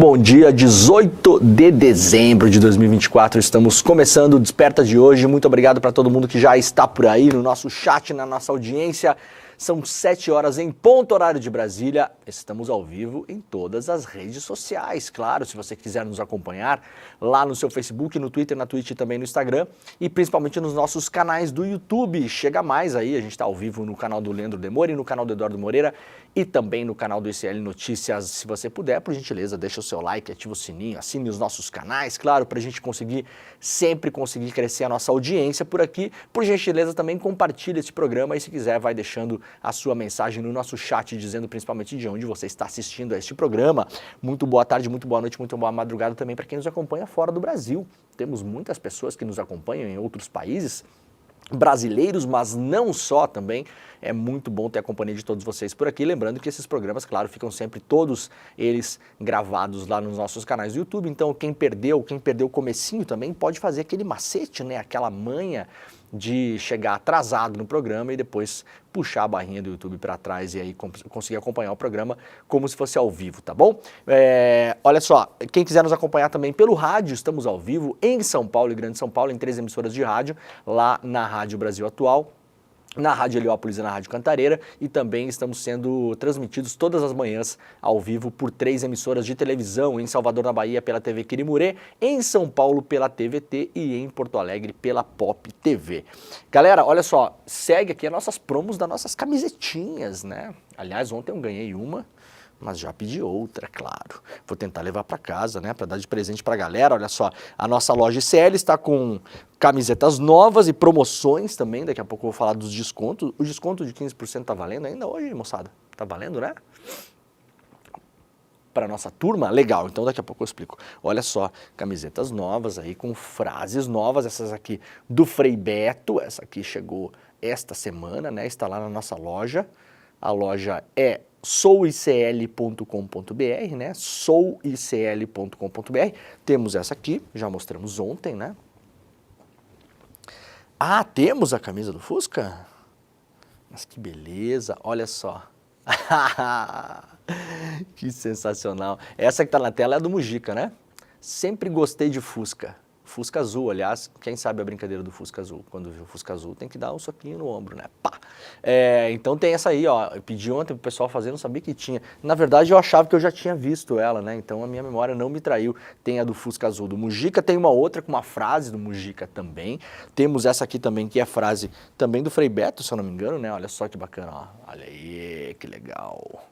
Bom dia, 18 de dezembro de 2024, estamos começando o Desperta de hoje. Muito obrigado para todo mundo que já está por aí no nosso chat, na nossa audiência. São 7 horas em ponto horário de Brasília. Estamos ao vivo em todas as redes sociais. Claro, se você quiser nos acompanhar lá no seu Facebook, no Twitter, na Twitch e também no Instagram. E principalmente nos nossos canais do YouTube. Chega mais aí, a gente está ao vivo no canal do Leandro Demore, no canal do Eduardo Moreira e também no canal do ICL Notícias. Se você puder, por gentileza, deixa o seu like, ativa o sininho, assine os nossos canais, claro, para a gente sempre conseguir crescer a nossa audiência por aqui. Por gentileza, também compartilha esse programa e se quiser vai deixando a sua mensagem no nosso chat, dizendo principalmente de onde você está assistindo a este programa. Muito boa tarde, muito boa noite, muito boa madrugada também para quem nos acompanha fora do Brasil. Temos muitas pessoas que nos acompanham em outros países, brasileiros, mas não só também. É muito bom ter a companhia de todos vocês por aqui. Lembrando que esses programas, claro, ficam sempre todos eles gravados lá nos nossos canais do YouTube. Então, quem perdeu o comecinho também pode fazer aquele macete, né? Aquela manha de chegar atrasado no programa e depois puxar a barrinha do YouTube para trás e aí conseguir acompanhar o programa como se fosse ao vivo, tá bom? Olha só, quem quiser nos acompanhar também pelo rádio, estamos ao vivo em São Paulo e Grande São Paulo, em 3 emissoras de rádio, lá na Rádio Brasil Atual, na Rádio Heliópolis e na Rádio Cantareira, e também estamos sendo transmitidos todas as manhãs ao vivo por 3 emissoras de televisão, em Salvador, na Bahia, pela TV Quirimurê, em São Paulo pela TVT e em Porto Alegre pela Pop TV. Galera, olha só, segue aqui as nossas promos das nossas camisetinhas, né? Aliás, ontem eu ganhei uma, mas já pedi outra, claro. Vou tentar levar para casa, né, para dar de presente para a galera. Olha só, a nossa loja ICL está com camisetas novas e promoções também. Daqui a pouco eu vou falar dos descontos. O desconto de 15% tá valendo ainda hoje, moçada? Tá valendo, né? Para nossa turma? Legal, então daqui a pouco eu explico. Olha só, camisetas novas aí com frases novas, essas aqui do Frei Beto, essa aqui chegou esta semana, né, está lá na nossa loja. A loja é souicl.com.br, né? souicl.com.br. Temos essa aqui, já mostramos ontem, né? Ah, temos a camisa do Fusca? Mas que beleza, olha só. Que sensacional. Essa que tá na tela é a do Mujica, né? Sempre gostei de Fusca. Fusca azul, aliás, quem sabe a brincadeira do Fusca azul? Quando vê o Fusca azul tem que dar um soquinho no ombro, né? Pá! Então tem essa aí, ó. Eu pedi ontem pro pessoal fazer, não sabia que tinha. Na verdade eu achava que eu já tinha visto ela, né? Então a minha memória não me traiu. Tem a do Fusca azul do Mujica, tem uma outra com uma frase do Mujica também. Temos essa aqui também, que é a frase também do Frei Beto, se eu não me engano, né? Olha só que bacana, ó. Olha aí, que legal.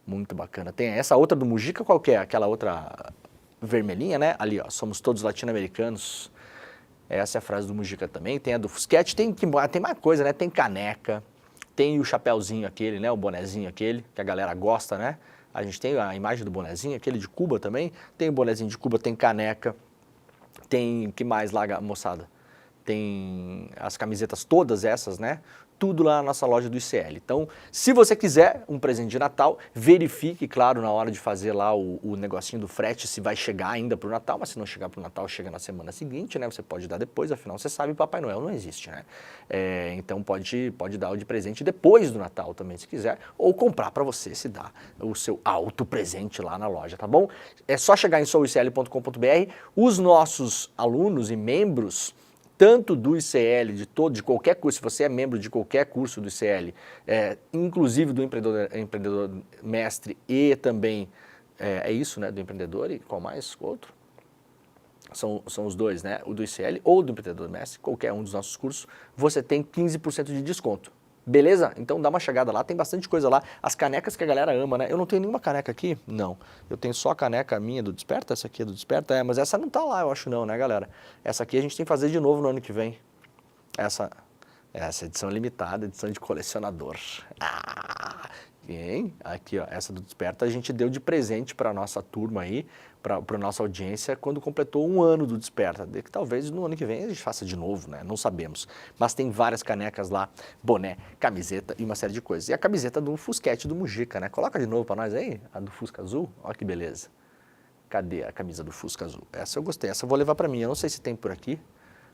Muito bacana. Tem essa outra do Mujica, qual que é? Aquela outra vermelhinha, né? Ali, ó, somos todos latino-americanos. Essa é a frase do Mujica também. Tem a do Fusquete, tem mais coisa, né? Tem caneca, tem o chapéuzinho aquele, né? O bonezinho aquele, que a galera gosta, né? A gente tem a imagem do bonezinho, aquele de Cuba também. Tem o bonezinho de Cuba, tem caneca, tem, que mais lá, moçada? Tem as camisetas todas essas, né? Tudo lá na nossa loja do ICL. Então, se você quiser um presente de Natal, verifique, claro, na hora de fazer lá o negocinho do frete, se vai chegar ainda para o Natal, mas se não chegar para o Natal, chega na semana seguinte, né? Você pode dar depois, afinal, você sabe, Papai Noel não existe, né? Então, pode dar o de presente depois do Natal também, se quiser, ou comprar para você se dá o seu auto-presente lá na loja, tá bom? É só chegar em souicl.com.br. Os nossos alunos e membros, tanto do ICL, de qualquer curso, se você é membro de qualquer curso do ICL, inclusive do empreendedor mestre e também, é isso, né, do empreendedor e qual mais? Outro? São os dois, né, o do ICL ou do empreendedor mestre, qualquer um dos nossos cursos, você tem 15% de desconto. Beleza? Então dá uma chegada lá, tem bastante coisa lá. As canecas que a galera ama, né? Eu não tenho nenhuma caneca aqui? Não. Eu tenho só a caneca minha do Desperta, essa aqui é do Desperta, mas essa não tá lá, eu acho não, né, galera? Essa aqui a gente tem que fazer de novo no ano que vem. Essa edição limitada, edição de colecionador. Ah! Hein? Aqui, ó, essa do Desperta a gente deu de presente para nossa turma aí, para nossa audiência, quando completou 1 ano do Desperta. De que talvez no ano que vem a gente faça de novo, né? Não sabemos. Mas tem várias canecas lá, boné, camiseta e uma série de coisas. E a camiseta do Fusquete do Mujica, né? Coloca de novo para nós aí, a do Fusca azul. Olha que beleza. Cadê a camisa do Fusca azul? Essa eu gostei, essa eu vou levar para mim. Eu não sei se tem por aqui.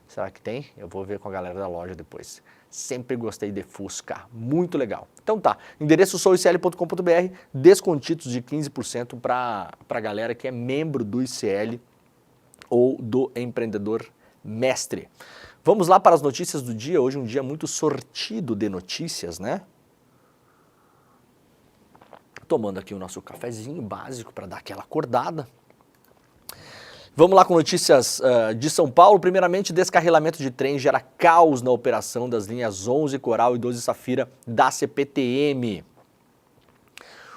Será que tem? Eu vou ver com a galera da loja depois. Sempre gostei de Fusca, muito legal. Então tá, endereço souicl.com.br, descontitos de 15% para a galera que é membro do ICL ou do Empreendedor Mestre. Vamos lá para as notícias do dia, hoje um dia muito sortido de notícias, né? Tomando aqui o nosso cafezinho básico para dar aquela acordada. Vamos lá com notícias de São Paulo. Primeiramente, descarrilamento de trem gera caos na operação das linhas 11 Coral e 12 Safira da CPTM.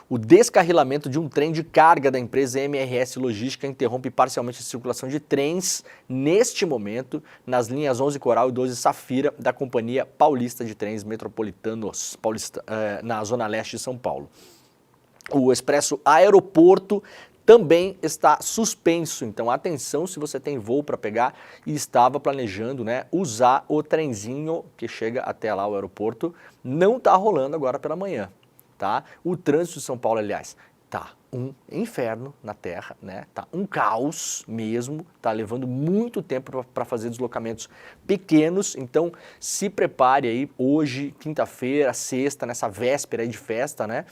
O descarrilamento de um trem de carga da empresa MRS Logística interrompe parcialmente a circulação de trens, neste momento, nas linhas 11 Coral e 12 Safira da Companhia Paulista de Trens Metropolitanos, na Zona Leste de São Paulo. O Expresso Aeroporto também está suspenso, então atenção se você tem voo para pegar e estava planejando, né, usar o trenzinho que chega até lá o aeroporto, não está rolando agora pela manhã, tá? O trânsito de São Paulo, aliás, tá um inferno na terra, né? Tá um caos mesmo, tá levando muito tempo para fazer deslocamentos pequenos, então se prepare aí hoje, quinta-feira, sexta, nessa véspera aí de festa, né?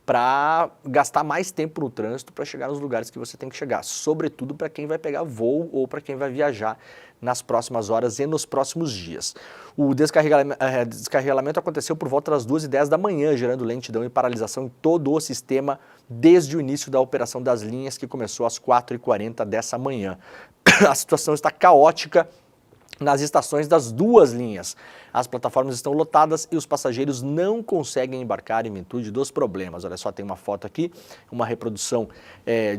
Para gastar mais tempo no trânsito para chegar nos lugares que você tem que chegar, sobretudo para quem vai pegar voo ou para quem vai viajar nas próximas horas e nos próximos dias. O descarrilamento aconteceu por volta das 2h10 da manhã, gerando lentidão e paralisação em todo o sistema desde o início da operação das linhas, que começou às 4h40 dessa manhã. A situação está caótica nas estações das duas linhas. As plataformas estão lotadas e os passageiros não conseguem embarcar em virtude dos problemas. Olha só, tem uma foto aqui, uma reprodução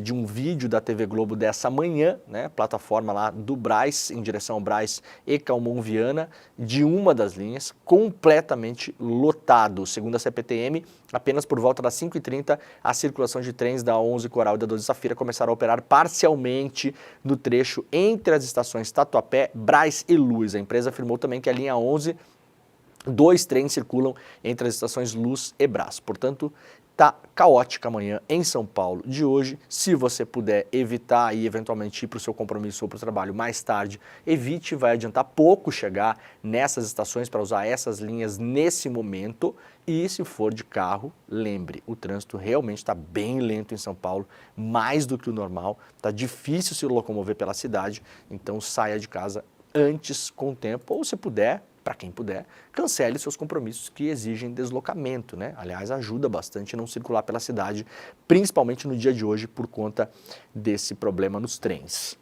de um vídeo da TV Globo dessa manhã, né? Plataforma lá do Brás, em direção ao Brás e Calmon Viana, de uma das linhas, completamente lotado. Segundo a CPTM, apenas por volta das 5h30, a circulação de trens da 11 Coral e da 12 Safira começaram a operar parcialmente no trecho entre as estações Tatuapé, Brás e Luz. A empresa afirmou também que a linha 11, 2 trens circulam entre as estações Luz e Brás. Portanto, tá caótica amanhã em São Paulo de hoje. Se você puder evitar e eventualmente ir para o seu compromisso ou para o trabalho mais tarde, evite, vai adiantar pouco chegar nessas estações para usar essas linhas nesse momento. E se for de carro, lembre, o trânsito realmente está bem lento em São Paulo, mais do que o normal, está difícil se locomover pela cidade, então saia de casa antes com o tempo, ou se puder, para quem puder, cancele seus compromissos que exigem deslocamento, né? Aliás, ajuda bastante a não circular pela cidade, principalmente no dia de hoje, por conta desse problema nos trens.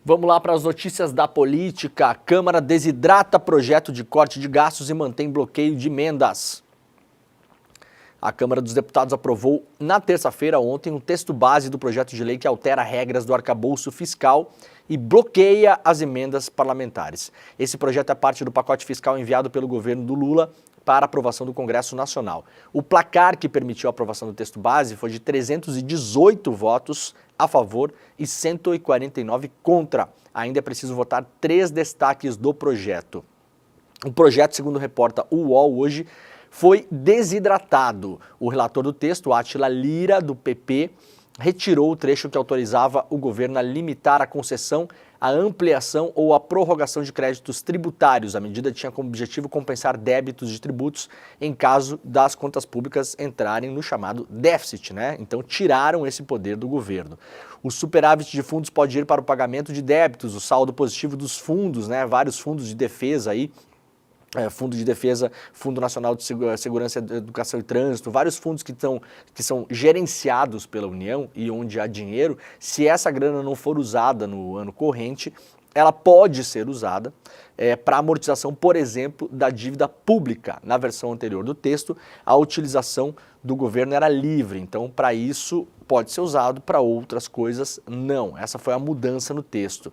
Vamos lá para as notícias da política. A Câmara desidrata projeto de corte de gastos e mantém bloqueio de emendas. A Câmara dos Deputados aprovou na terça-feira, ontem, um texto base do projeto de lei que altera regras do arcabouço fiscal e bloqueia as emendas parlamentares. Esse projeto é parte do pacote fiscal enviado pelo governo do Lula para aprovação do Congresso Nacional. O placar que permitiu a aprovação do texto base foi de 318 votos a favor e 149 contra. Ainda é preciso votar 3 destaques do projeto. O projeto, segundo reporta o UOL hoje, foi desidratado. O relator do texto, Átila Lira, do PP, retirou o trecho que autorizava o governo a limitar a concessão, a ampliação ou a prorrogação de créditos tributários. A medida tinha como objetivo compensar débitos de tributos em caso das contas públicas entrarem no chamado déficit, né? Então tiraram esse poder do governo. O superávit de fundos pode ir para o pagamento de débitos, o saldo positivo dos fundos, né? Vários fundos de defesa aí, Fundo de Defesa, Fundo Nacional de Segurança, Educação e Trânsito, vários fundos que são gerenciados pela União e onde há dinheiro. Se essa grana não for usada no ano corrente, ela pode ser usada para amortização, por exemplo, da dívida pública. Na versão anterior do texto, a utilização do governo era livre, então para isso pode ser usado, para outras coisas não. Essa foi a mudança no texto.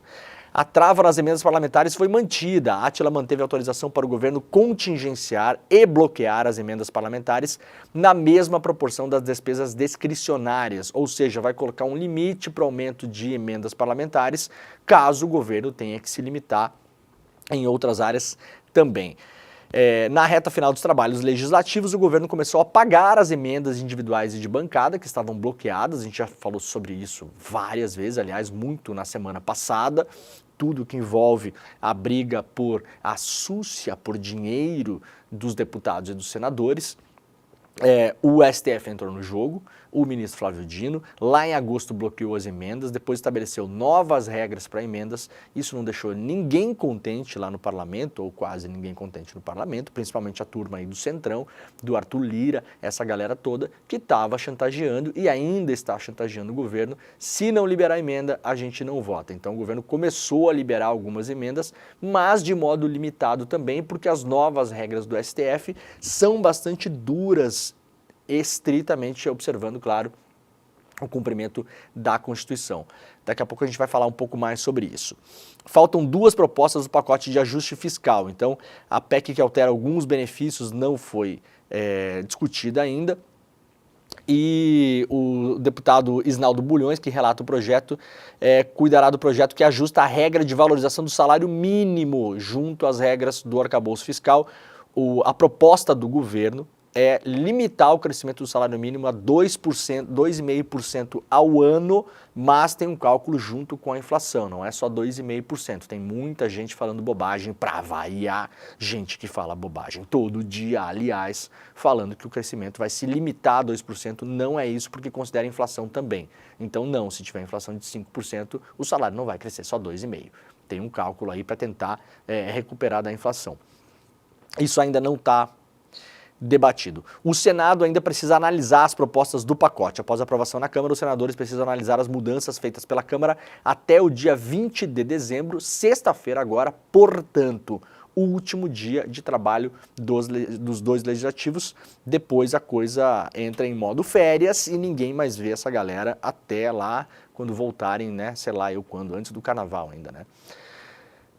A trava nas emendas parlamentares foi mantida. A Átila manteve autorização para o governo contingenciar e bloquear as emendas parlamentares na mesma proporção das despesas discricionárias, ou seja, vai colocar um limite para o aumento de emendas parlamentares, caso o governo tenha que se limitar em outras áreas também. Na reta final dos trabalhos legislativos, o governo começou a pagar as emendas individuais e de bancada que estavam bloqueadas. A gente já falou sobre isso várias vezes, aliás, muito na semana passada. Tudo que envolve a briga por a súcia, por dinheiro dos deputados e dos senadores. O STF entrou no jogo, o ministro Flávio Dino, lá em agosto bloqueou as emendas, depois estabeleceu novas regras para emendas. Isso não deixou ninguém contente lá no parlamento, ou quase ninguém contente no parlamento, principalmente a turma aí do Centrão, do Arthur Lira, essa galera toda que estava chantageando e ainda está chantageando o governo. Se não liberar emenda, a gente não vota. Então o governo começou a liberar algumas emendas, mas de modo limitado também, porque as novas regras do STF são bastante duras, estritamente observando, claro, o cumprimento da Constituição. Daqui a pouco a gente vai falar um pouco mais sobre isso. Faltam duas propostas do pacote de ajuste fiscal. Então, a PEC que altera alguns benefícios não foi discutida ainda. E o deputado Isnaldo Bulhões, que relata o projeto, cuidará do projeto que ajusta a regra de valorização do salário mínimo junto às regras do arcabouço fiscal. A proposta do governo é limitar o crescimento do salário mínimo a 2%, 2,5% ao ano, mas tem um cálculo junto com a inflação, não é só 2,5%. Tem muita gente falando bobagem para variar, gente que fala bobagem todo dia, aliás, falando que o crescimento vai se limitar a 2%, não é isso porque considera a inflação também. Então não, se tiver inflação de 5%, o salário não vai crescer, só 2,5%. Tem um cálculo aí para tentar recuperar da inflação. Isso ainda não está debatido. O Senado ainda precisa analisar as propostas do pacote. Após a aprovação na Câmara, os senadores precisam analisar as mudanças feitas pela Câmara até o dia 20 de dezembro, sexta-feira agora, portanto, o último dia de trabalho dos dois legislativos. Depois a coisa entra em modo férias e ninguém mais vê essa galera até lá quando voltarem, né, sei lá eu quando, antes do carnaval ainda, né.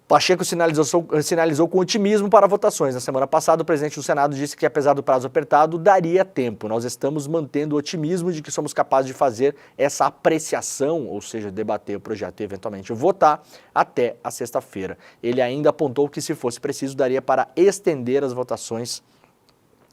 Pacheco sinalizou com otimismo para votações. Na semana passada, o presidente do Senado disse que, apesar do prazo apertado, daria tempo. Nós estamos mantendo o otimismo de que somos capazes de fazer essa apreciação, ou seja, debater o projeto e eventualmente votar, até a sexta-feira. Ele ainda apontou que, se fosse preciso, daria para estender as votações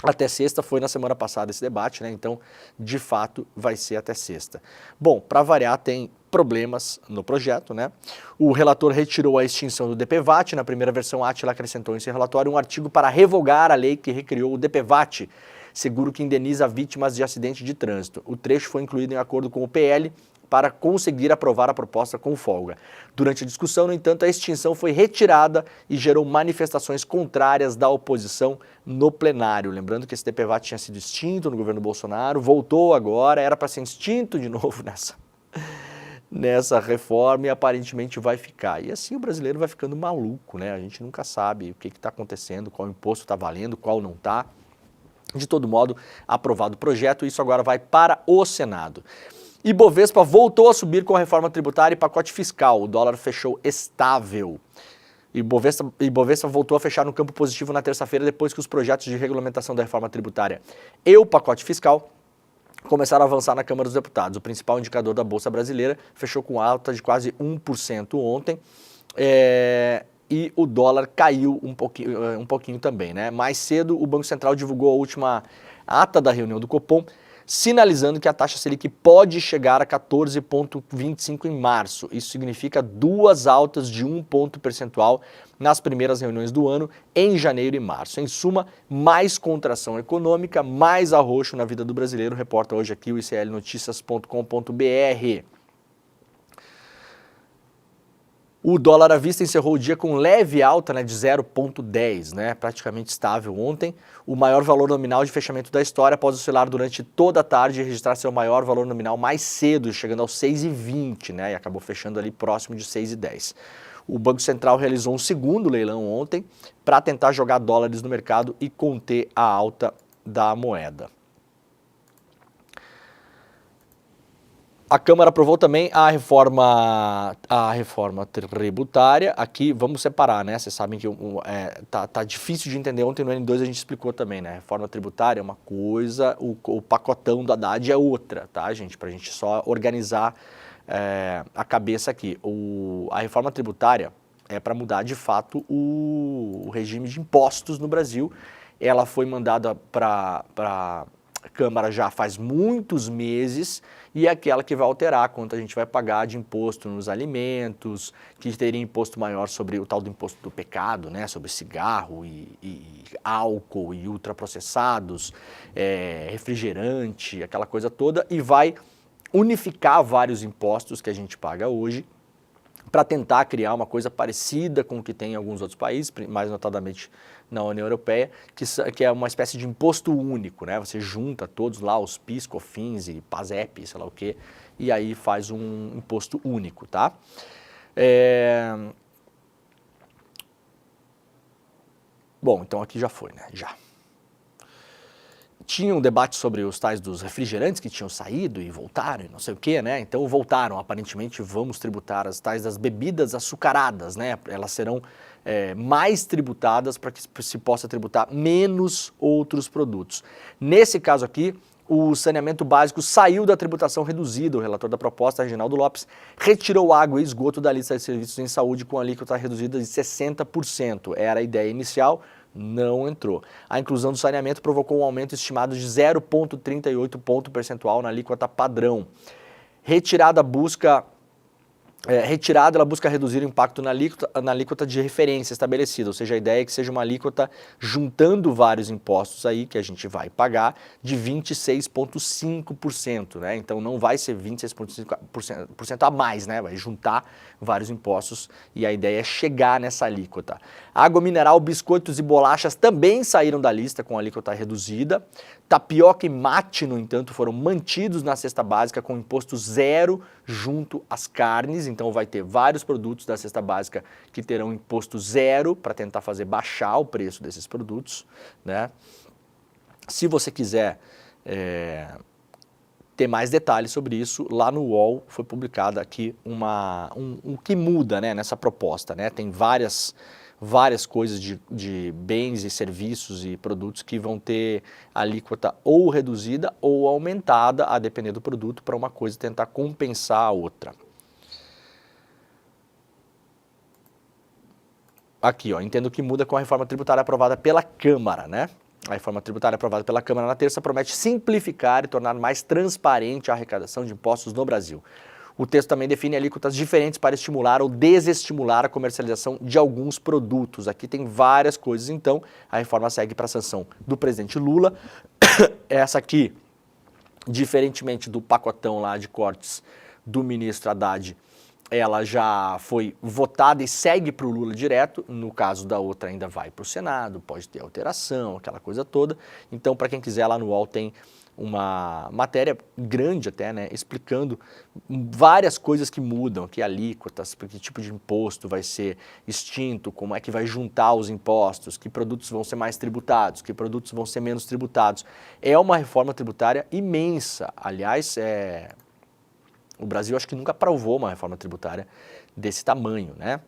até sexta. Foi na semana passada esse debate, né? Então, de fato, vai ser até sexta. Bom, para variar, tem problemas no projeto, né? O relator retirou a extinção do DPVAT. Na primeira versão, a Átila acrescentou em seu relatório um artigo para revogar a lei que recriou o DPVAT, seguro que indeniza vítimas de acidente de trânsito. O trecho foi incluído em acordo com o PL para conseguir aprovar a proposta com folga. Durante a discussão, no entanto, a extinção foi retirada e gerou manifestações contrárias da oposição no plenário. Lembrando que esse DPVAT tinha sido extinto no governo Bolsonaro, voltou agora, era para ser extinto de novo nessa reforma e aparentemente vai ficar. E assim o brasileiro vai ficando maluco, né? A gente nunca sabe o que está acontecendo, qual imposto está valendo, qual não está. De todo modo, aprovado o projeto, isso agora vai para o Senado. Ibovespa voltou a subir com a reforma tributária e pacote fiscal. O dólar fechou estável. Ibovespa voltou a fechar no campo positivo na terça-feira, depois que os projetos de regulamentação da reforma tributária e o pacote fiscal começaram a avançar na Câmara dos Deputados. O principal indicador da Bolsa Brasileira fechou com alta de quase 1% ontem. E o dólar caiu um pouquinho também, né? Mais cedo, o Banco Central divulgou a última ata da reunião do Copom, sinalizando que a taxa Selic pode chegar a 14,25 em março. Isso significa 2 altas de 1 ponto percentual nas primeiras reuniões do ano, em janeiro e março. Em suma, mais contração econômica, mais arroxo na vida do brasileiro, reporta hoje aqui o iclnoticias.com.br. O dólar à vista encerrou o dia com leve alta, né, de 0,10, né, praticamente estável ontem. O maior valor nominal de fechamento da história após oscilar durante toda a tarde e registrar seu maior valor nominal mais cedo, chegando aos 6,20, né, e acabou fechando ali próximo de 6,10. O Banco Central realizou um segundo leilão ontem para tentar jogar dólares no mercado e conter a alta da moeda. A Câmara aprovou também a reforma tributária. Aqui vamos separar, né? Vocês sabem que tá difícil de entender. Ontem no N2 a gente explicou também, né? A reforma tributária é uma coisa, o pacotão do Haddad é outra, tá, gente? Pra gente só organizar a cabeça aqui. A reforma tributária, é para mudar de fato o regime de impostos no Brasil. Ela foi mandada para a Câmara já faz muitos meses e é aquela que vai alterar quanto a gente vai pagar de imposto nos alimentos, que teria imposto maior sobre o tal do imposto do pecado, né, sobre cigarro e álcool e ultraprocessados, refrigerante, aquela coisa toda, e vai unificar vários impostos que a gente paga hoje para tentar criar uma coisa parecida com o que tem em alguns outros países, mais notadamente na União Europeia, que é uma espécie de imposto único, né? Você junta todos lá, os PIS, COFINS e PASEP, sei lá o quê, e aí faz um imposto único, tá? Bom, então aqui já foi, né? Já. Tinha um debate sobre os tais dos refrigerantes que tinham saído e voltaram e não sei o que, né? Então voltaram, aparentemente vamos tributar as tais das bebidas açucaradas, né? Elas serão mais tributadas para que se possa tributar menos outros produtos. Nesse caso aqui, o saneamento básico saiu da tributação reduzida. O relator da proposta, Reginaldo Lopes, retirou água e esgoto da lista de serviços em saúde com alíquota reduzida de 60%. Era a ideia inicial. Não entrou. A inclusão do saneamento provocou um aumento estimado de 0,38 ponto percentual na alíquota padrão. Ela busca reduzir o impacto na alíquota de referência estabelecida, ou seja, a ideia é que seja uma alíquota juntando vários impostos aí que a gente vai pagar de 26,5%, né? Então não vai ser 26,5% a mais, né? Vai juntar vários impostos e a ideia é chegar nessa alíquota. Água mineral, biscoitos e bolachas também saíram da lista com alíquota reduzida. Tapioca e mate, no entanto, foram mantidos na cesta básica com imposto zero junto às carnes. Então vai ter vários produtos da cesta básica que terão imposto zero para tentar fazer baixar o preço desses produtos, né? Se você quiser ter mais detalhes sobre isso, lá no UOL foi publicada aqui um que muda, né, nessa proposta, né? Tem várias coisas de bens e serviços e produtos que vão ter alíquota ou reduzida ou aumentada, a depender do produto, para uma coisa tentar compensar a outra. Aqui, ó, entendo que muda com a reforma tributária aprovada pela Câmara, né? A reforma tributária aprovada pela Câmara na terça promete simplificar e tornar mais transparente a arrecadação de impostos no Brasil. O texto também define alíquotas diferentes para estimular ou desestimular a comercialização de alguns produtos. Aqui tem várias coisas, então a reforma segue para a sanção do presidente Lula. Essa aqui, diferentemente do pacotão lá de cortes do ministro Haddad, ela já foi votada e segue para o Lula direto. No caso da outra ainda vai para o Senado, pode ter alteração, aquela coisa toda. Então, para quem quiser, lá no UOL tem uma matéria grande até, né, explicando várias coisas que mudam, que alíquotas, que tipo de imposto vai ser extinto, como é que vai juntar os impostos, que produtos vão ser mais tributados, que produtos vão ser menos tributados. É uma reforma tributária imensa. Aliás, o Brasil acho que nunca aprovou uma reforma tributária desse tamanho, né?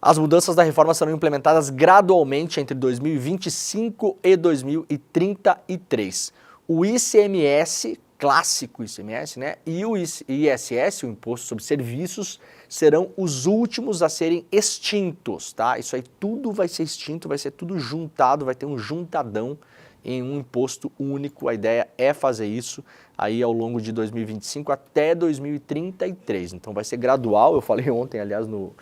As mudanças da reforma serão implementadas gradualmente entre 2025 e 2033. O ICMS, clássico ICMS, né, e o ISS, o Imposto sobre Serviços, serão os últimos a serem extintos, tá? Isso aí tudo vai ser extinto, vai ser tudo juntado, vai ter um juntadão em um imposto único. A ideia é fazer isso aí ao longo de 2025 até 2033. Então vai ser gradual. Eu falei ontem, aliás, no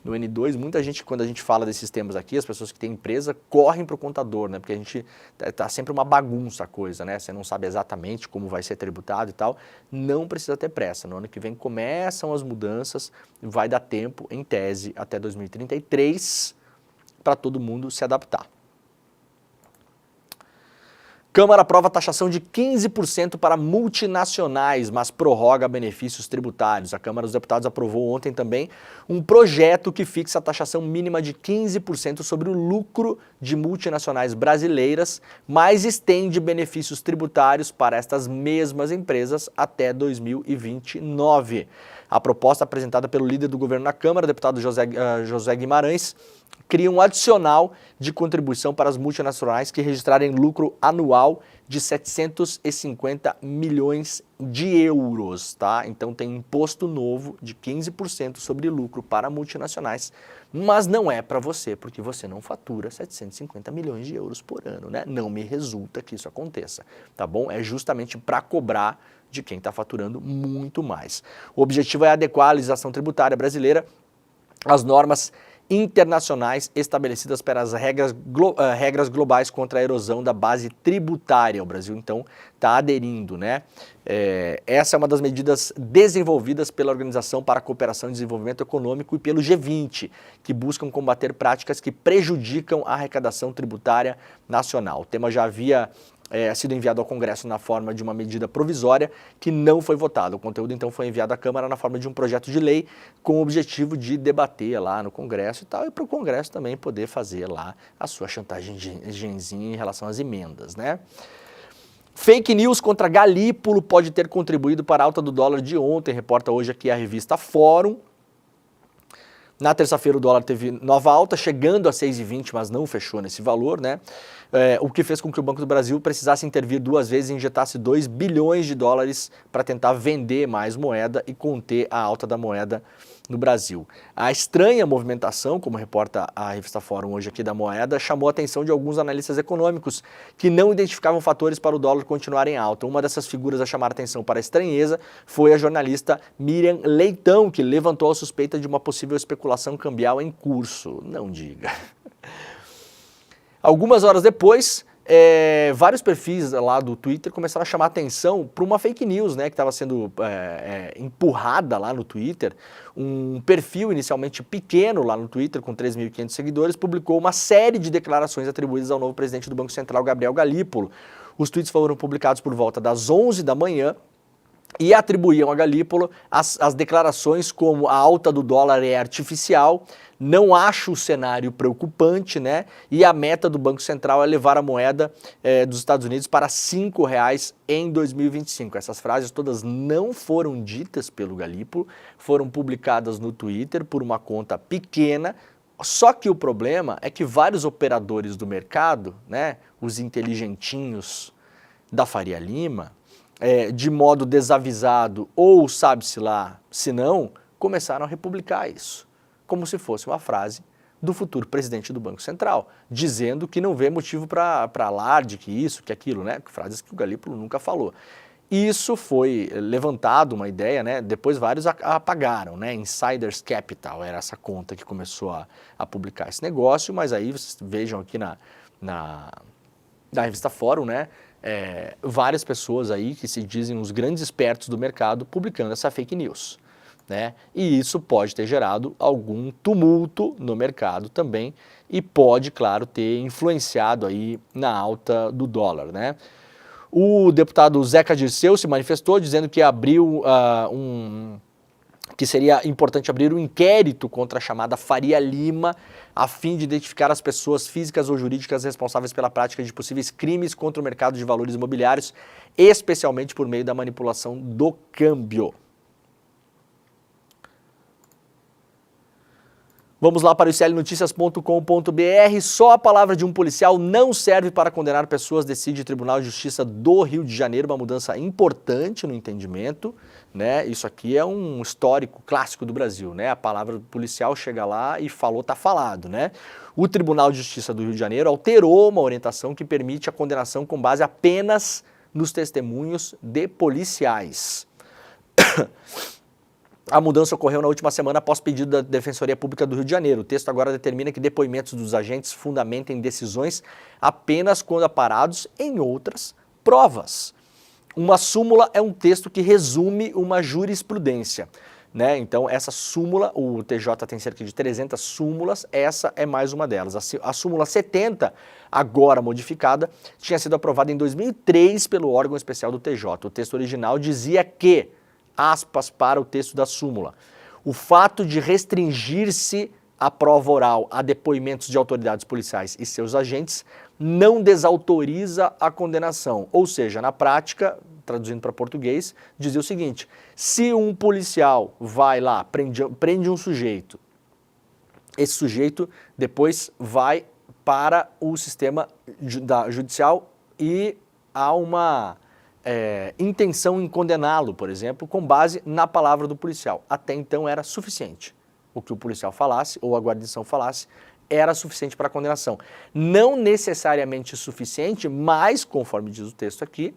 N2, muita gente, quando a gente fala desses temas aqui, as pessoas que têm empresa correm para o contador, né? Porque a gente tá sempre uma bagunça a coisa, né? Você não sabe exatamente como vai ser tributado e tal. Não precisa ter pressa. No ano que vem começam as mudanças, vai dar tempo, em tese, até 2033 para todo mundo se adaptar. Câmara aprova taxação de 15% para multinacionais, mas prorroga benefícios tributários. A Câmara dos Deputados aprovou ontem também um projeto que fixa a taxação mínima de 15% sobre o lucro de multinacionais brasileiras, mas estende benefícios tributários para estas mesmas empresas até 2029. A proposta apresentada pelo líder do governo na Câmara, o deputado José Guimarães, cria um adicional de contribuição para as multinacionais que registrarem lucro anual de 750 milhões de euros, tá? Então tem imposto novo de 15% sobre lucro para multinacionais, mas não é para você, porque você não fatura 750 milhões de euros por ano, né? Não me resulta que isso aconteça, tá bom? É justamente para cobrar de quem está faturando muito mais. O objetivo é adequar a legislação tributária brasileira às normas internacionais estabelecidas pelas regras globais contra a erosão da base tributária. O Brasil, então, está aderindo, né? Essa é uma das medidas desenvolvidas pela Organização para a Cooperação e Desenvolvimento Econômico e pelo G20, que buscam combater práticas que prejudicam a arrecadação tributária nacional. O tema já havia sido enviado ao Congresso na forma de uma medida provisória que não foi votada. O conteúdo, então, foi enviado à Câmara na forma de um projeto de lei com o objetivo de debater lá no Congresso e tal, e para o Congresso também poder fazer lá a sua chantagemzinha em relação às emendas, né? Fake news contra Galípolo pode ter contribuído para a alta do dólar de ontem, reporta hoje aqui a revista Fórum. Na terça-feira o dólar teve nova alta, chegando a 6,20, mas não fechou nesse valor, né? O que fez com que o Banco do Brasil precisasse intervir 2 vezes e injetasse 2 bilhões de dólares para tentar vender mais moeda e conter a alta da moeda no Brasil. A estranha movimentação, como reporta a revista Fórum hoje aqui da moeda, chamou a atenção de alguns analistas econômicos que não identificavam fatores para o dólar continuar em alta. Uma dessas figuras a chamar a atenção para a estranheza foi a jornalista Miriam Leitão, que levantou a suspeita de uma possível especulação cambial em curso. Não diga. Algumas horas depois, vários perfis lá do Twitter começaram a chamar atenção para uma fake news, né, que estava sendo empurrada lá no Twitter. Um perfil inicialmente pequeno lá no Twitter, com 3.500 seguidores, publicou uma série de declarações atribuídas ao novo presidente do Banco Central, Gabriel Galípolo. Os tweets foram publicados por volta das 11 da manhã e atribuíam a Galípolo as declarações como a alta do dólar é artificial, não acho o cenário preocupante, né? E a meta do Banco Central é levar a moeda dos Estados Unidos para R$ 5,00 em 2025. Essas frases todas não foram ditas pelo Galípolo, foram publicadas no Twitter por uma conta pequena. Só que o problema é que vários operadores do mercado, né, os inteligentinhos da Faria Lima, de modo desavisado ou sabe-se lá, se não, começaram a republicar isso, como se fosse uma frase do futuro presidente do Banco Central, dizendo que não vê motivo para alarde, que isso, que aquilo, né? Frases que o Galípolo nunca falou. Isso foi levantado, uma ideia, né? Depois vários apagaram, né? Insiders Capital era essa conta que começou a publicar esse negócio, mas aí vocês vejam aqui na revista Fórum, né? Várias pessoas aí que se dizem os grandes espertos do mercado publicando essa fake news, né? E isso pode ter gerado algum tumulto no mercado também e pode, claro, ter influenciado aí na alta do dólar, né? O deputado Zeca Dirceu se manifestou dizendo que abriu que seria importante abrir um inquérito contra a chamada Faria Lima, a fim de identificar as pessoas físicas ou jurídicas responsáveis pela prática de possíveis crimes contra o mercado de valores imobiliários, especialmente por meio da manipulação do câmbio. Vamos lá para o iclnoticias.com.br. Só a palavra de um policial não serve para condenar pessoas, decide o Tribunal de Justiça do Rio de Janeiro, uma mudança importante no entendimento, né? Isso aqui é um histórico clássico do Brasil, né? A palavra do policial chega lá e falou, tá falado, né? O Tribunal de Justiça do Rio de Janeiro alterou uma orientação que permite a condenação com base apenas nos testemunhos de policiais. A mudança ocorreu na última semana após pedido da Defensoria Pública do Rio de Janeiro. O texto agora determina que depoimentos dos agentes fundamentem decisões apenas quando aparados em outras provas. Uma súmula é um texto que resume uma jurisprudência, né? Então, essa súmula, o TJ tem cerca de 300 súmulas, essa é mais uma delas. A súmula 70, agora modificada, tinha sido aprovada em 2003 pelo órgão especial do TJ. O texto original dizia que, aspas para o texto da súmula, o fato de restringir-se a prova oral a depoimentos de autoridades policiais e seus agentes não desautoriza a condenação. Ou seja, na prática, traduzindo para português, dizia o seguinte: se um policial vai lá, prende um sujeito, esse sujeito depois vai para o sistema judicial e há uma intenção em condená-lo, por exemplo, com base na palavra do policial. Até então era suficiente. O que o policial falasse ou a guarnição falasse era suficiente para a condenação. Não necessariamente suficiente, mas, conforme diz o texto aqui,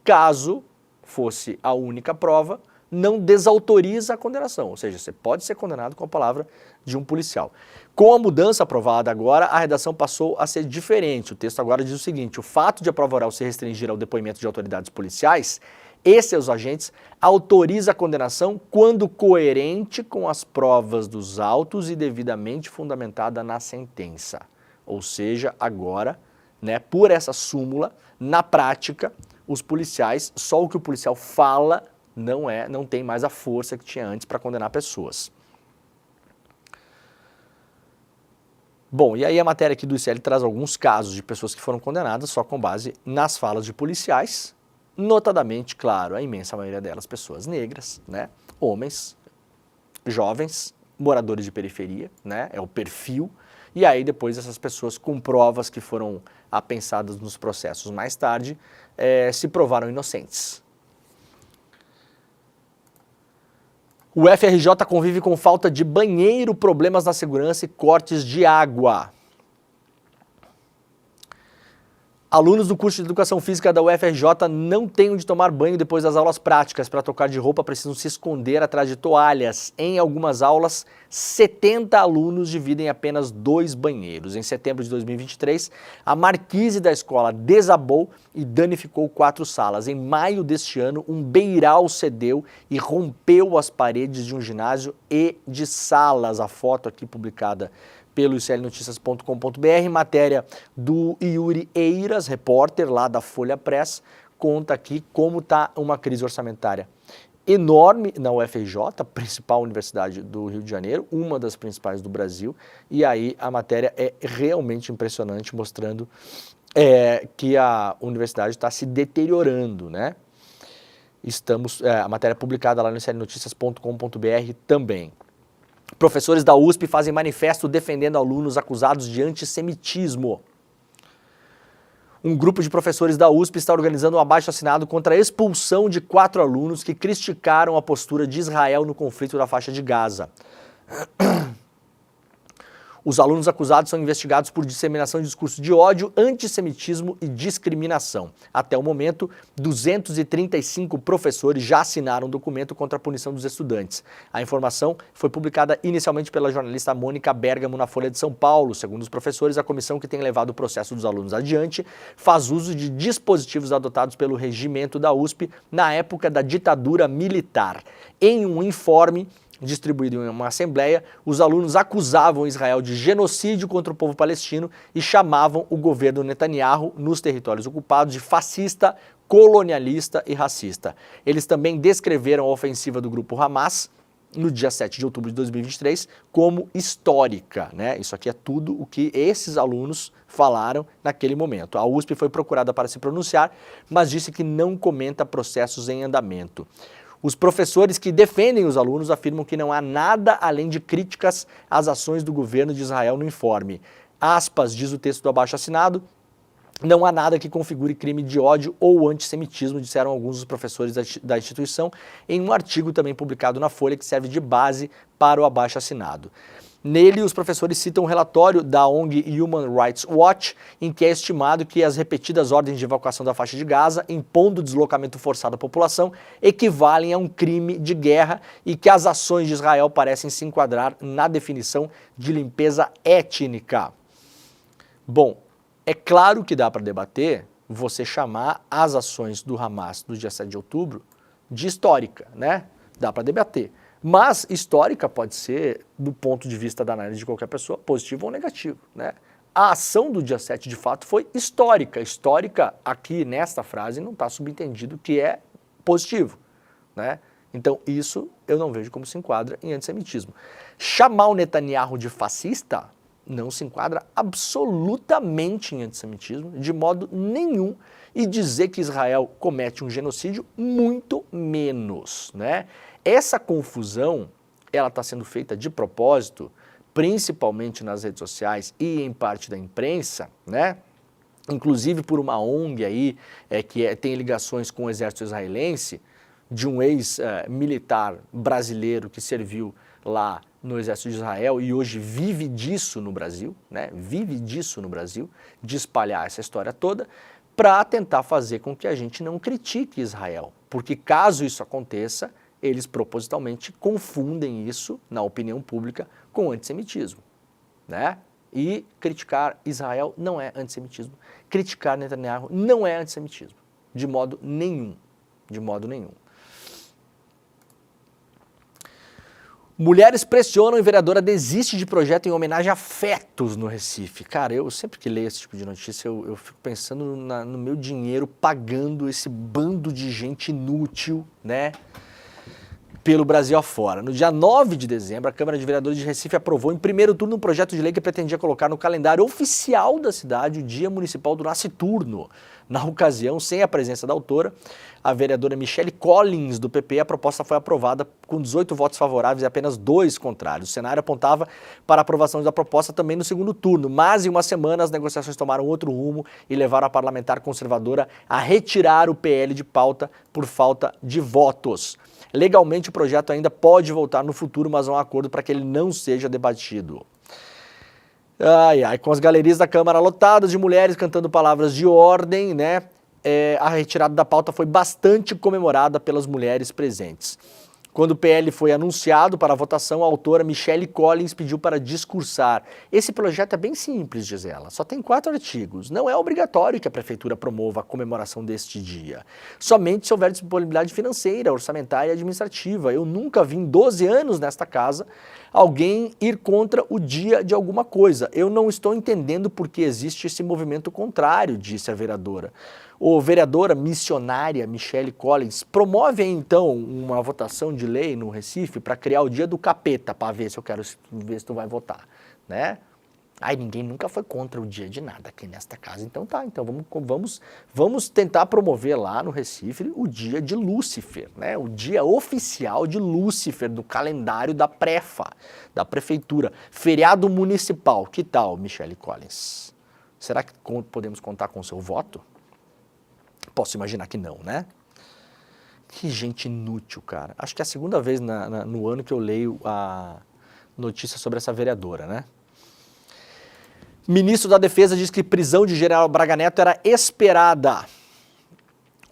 caso fosse a única prova, não desautoriza a condenação, ou seja, você pode ser condenado com a palavra de um policial. Com a mudança aprovada agora, a redação passou a ser diferente. O texto agora diz o seguinte: o fato de a prova oral se restringir ao depoimento de autoridades policiais e seus agentes autoriza a condenação quando coerente com as provas dos autos e devidamente fundamentada na sentença. Ou seja, agora, né, por essa súmula, na prática, os policiais, só o que o policial fala não tem mais a força que tinha antes para condenar pessoas. Bom, e aí a matéria aqui do ICL traz alguns casos de pessoas que foram condenadas só com base nas falas de policiais, notadamente, claro, a imensa maioria delas pessoas negras, né, homens, jovens, moradores de periferia, né, é o perfil, e aí depois essas pessoas com provas que foram apensadas nos processos mais tarde, se provaram inocentes. O FRJ convive com falta de banheiro, problemas na segurança e cortes de água. Alunos do curso de Educação Física da UFRJ não têm onde tomar banho depois das aulas práticas. Para trocar de roupa, precisam se esconder atrás de toalhas. Em algumas aulas, 70 alunos dividem apenas 2 banheiros. Em setembro de 2023, a marquise da escola desabou e danificou 4 salas. Em maio deste ano, um beiral cedeu e rompeu as paredes de um ginásio e de salas. A foto aqui publicada pelo iclnoticias.com.br, matéria do Yuri Eiras, repórter lá da Folha Press, conta aqui como está uma crise orçamentária enorme na UFRJ, principal universidade do Rio de Janeiro, uma das principais do Brasil, e aí a matéria é realmente impressionante, mostrando que a universidade está se deteriorando, né? A matéria é publicada lá no iclnoticias.com.br também. Professores da USP fazem manifesto defendendo alunos acusados de antissemitismo. Um grupo de professores da USP está organizando um abaixo-assinado contra a expulsão de 4 alunos que criticaram a postura de Israel no conflito da faixa de Gaza. Os alunos acusados são investigados por disseminação de discurso de ódio, antissemitismo e discriminação. Até o momento, 235 professores já assinaram um documento contra a punição dos estudantes. A informação foi publicada inicialmente pela jornalista Mônica Bergamo na Folha de São Paulo. Segundo os professores, a comissão que tem levado o processo dos alunos adiante faz uso de dispositivos adotados pelo regimento da USP na época da ditadura militar. Em um informe distribuído em uma assembleia, os alunos acusavam Israel de genocídio contra o povo palestino e chamavam o governo Netanyahu nos territórios ocupados de fascista, colonialista e racista. Eles também descreveram a ofensiva do grupo Hamas no dia 7 de outubro de 2023 como histórica, né? Isso aqui é tudo o que esses alunos falaram naquele momento. A USP foi procurada para se pronunciar, mas disse que não comenta processos em andamento. Os professores que defendem os alunos afirmam que não há nada além de críticas às ações do governo de Israel no informe. Aspas, diz o texto do abaixo-assinado, não há nada que configure crime de ódio ou antissemitismo, disseram alguns dos professores da instituição, em um artigo também publicado na Folha que serve de base para o abaixo-assinado. Nele, os professores citam um relatório da ONG Human Rights Watch, em que é estimado que as repetidas ordens de evacuação da faixa de Gaza, impondo o deslocamento forçado da população, equivalem a um crime de guerra e que as ações de Israel parecem se enquadrar na definição de limpeza étnica. Bom, é claro que dá para debater você chamar as ações do Hamas do dia 7 de outubro de histórica, né? Dá para debater. Mas histórica pode ser, do ponto de vista da análise de qualquer pessoa, positivo ou negativo, né? A ação do dia 7 de fato foi histórica. Histórica aqui nesta frase não está subentendido que é positivo, né? Então isso eu não vejo como se enquadra em antissemitismo. Chamar o Netanyahu de fascista não se enquadra absolutamente em antissemitismo, de modo nenhum, e dizer que Israel comete um genocídio, muito menos, né? Essa confusão, ela está sendo feita de propósito, principalmente nas redes sociais e em parte da imprensa, né? inclusive por uma ONG aí, que tem ligações com o exército israelense, de um ex-militar brasileiro que serviu lá no exército de Israel e hoje vive disso no Brasil, né? Vive disso no Brasil, de espalhar essa história toda, para tentar fazer com que a gente não critique Israel. Porque caso isso aconteça, eles propositalmente confundem isso, na opinião pública, com antissemitismo, né? E criticar Israel não é antissemitismo. Criticar Netanyahu não é antissemitismo, de modo nenhum, de modo nenhum. Mulheres pressionam e vereadora desiste de projeto em homenagem a fetos no Recife. Cara, eu sempre que leio esse tipo de notícia, eu fico pensando no meu dinheiro pagando esse bando de gente inútil, né, pelo Brasil afora. No dia 9 de dezembro, a Câmara de Vereadores de Recife aprovou em primeiro turno um projeto de lei que pretendia colocar no calendário oficial da cidade o Dia Municipal do Nasciturno. Na ocasião, sem a presença da autora, a vereadora Michele Collins, do PP, a proposta foi aprovada com 18 votos favoráveis e apenas 2 contrários. O cenário apontava para a aprovação da proposta também no segundo turno, mas em uma semana as negociações tomaram outro rumo e levaram a parlamentar conservadora a retirar o PL de pauta por falta de votos. Legalmente o projeto ainda pode voltar no futuro, mas há um acordo para que ele não seja debatido. Com as galerias da Câmara lotadas de mulheres cantando palavras de ordem, né? A retirada da pauta foi bastante comemorada pelas mulheres presentes. Quando o PL foi anunciado para a votação, a autora Michele Collins pediu para discursar. Esse projeto é bem simples, diz ela, só tem 4 artigos. Não é obrigatório que a prefeitura promova a comemoração deste dia. Somente se houver disponibilidade financeira, orçamentária e administrativa. Eu nunca vi em 12 anos nesta casa alguém ir contra o dia de alguma coisa. Eu não estou entendendo por que existe esse movimento contrário, disse a vereadora. A vereadora missionária Michele Collins promove então uma votação de lei no Recife para criar o dia do capeta, para ver se eu quero ver se tu vai votar, né? Ninguém nunca foi contra o dia de nada aqui nesta casa, então tá, então vamos tentar promover lá no Recife o dia de Lúcifer, né? O dia oficial de Lúcifer do calendário da Prefa, da prefeitura, feriado municipal. Que tal, Michele Collins? Será que podemos contar com o seu voto? Posso imaginar que não, né? Que gente inútil, cara. Acho que é a segunda vez no ano que eu leio a notícia sobre essa vereadora, né? Ministro da Defesa diz que prisão de General Braga Neto era esperada.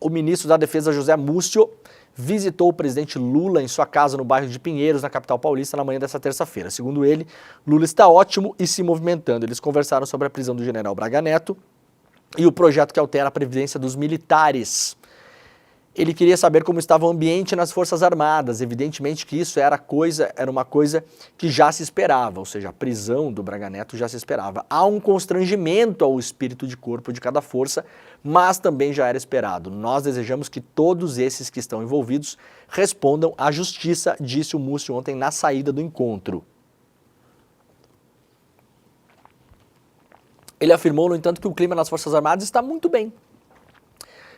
O ministro da Defesa, José Múcio, visitou o presidente Lula em sua casa no bairro de Pinheiros, na capital paulista, na manhã dessa terça-feira. Segundo ele, Lula está ótimo e se movimentando. Eles conversaram sobre a prisão do General Braga Neto e o projeto que altera a previdência dos militares. Ele queria saber como estava o ambiente nas Forças Armadas. Evidentemente que isso era uma coisa que já se esperava, ou seja, a prisão do Braga Neto já se esperava. Há um constrangimento ao espírito de corpo de cada força, mas também já era esperado. Nós desejamos que todos esses que estão envolvidos respondam à justiça, disse o Múcio ontem na saída do encontro. Ele afirmou, no entanto, que o clima nas Forças Armadas está muito bem.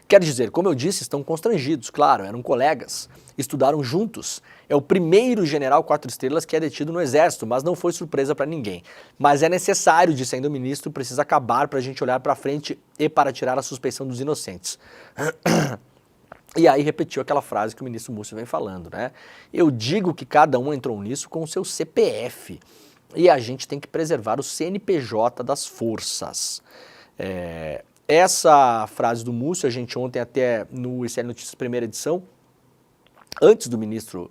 Quer dizer, como eu disse, estão constrangidos, claro, eram colegas, estudaram juntos. É o primeiro general 4 estrelas que é detido no Exército, mas não foi surpresa para ninguém. Mas é necessário, disse ainda o ministro, precisa acabar para a gente olhar para frente e para tirar a suspeição dos inocentes. E aí repetiu aquela frase que o ministro Múcio vem falando, né? Eu digo que cada um entrou nisso com o seu CPF. E a gente tem que preservar o CNPJ das forças. Essa frase do Múcio, a gente ontem até no ICL Notícias primeira edição, antes do ministro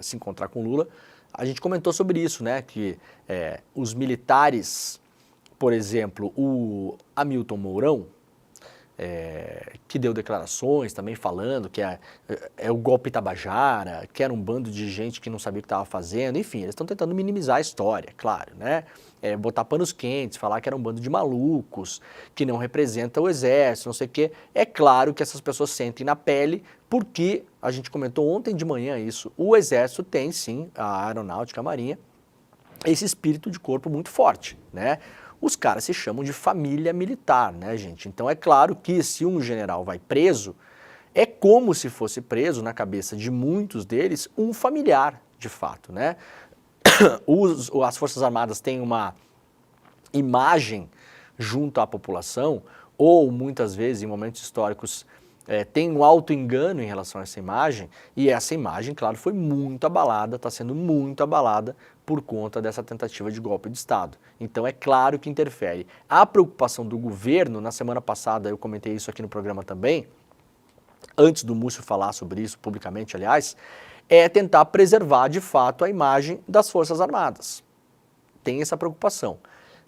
se encontrar com Lula, a gente comentou sobre isso, né? Que os militares, por exemplo, o Hamilton Mourão, que deu declarações também falando que é o golpe Tabajara, que era um bando de gente que não sabia o que estava fazendo, enfim, eles estão tentando minimizar a história, claro, né? Botar panos quentes, falar que era um bando de malucos, que não representa o exército, não sei o quê. É claro que essas pessoas sentem na pele, porque, a gente comentou ontem de manhã isso, o exército tem sim, a aeronáutica, a marinha, esse espírito de corpo muito forte, né? Os caras se chamam de família militar, né, gente? Então é claro que se um general vai preso, é como se fosse preso, na cabeça de muitos deles, um familiar, de fato, né? As Forças Armadas têm uma imagem junto à população ou muitas vezes em momentos históricos tem um auto-engano em relação a essa imagem, e essa imagem, claro, foi muito abalada, está sendo muito abalada por conta dessa tentativa de golpe de Estado. Então é claro que interfere. A preocupação do governo, na semana passada eu comentei isso aqui no programa também, antes do Múcio falar sobre isso publicamente, aliás, é tentar preservar de fato a imagem das Forças Armadas. Tem essa preocupação.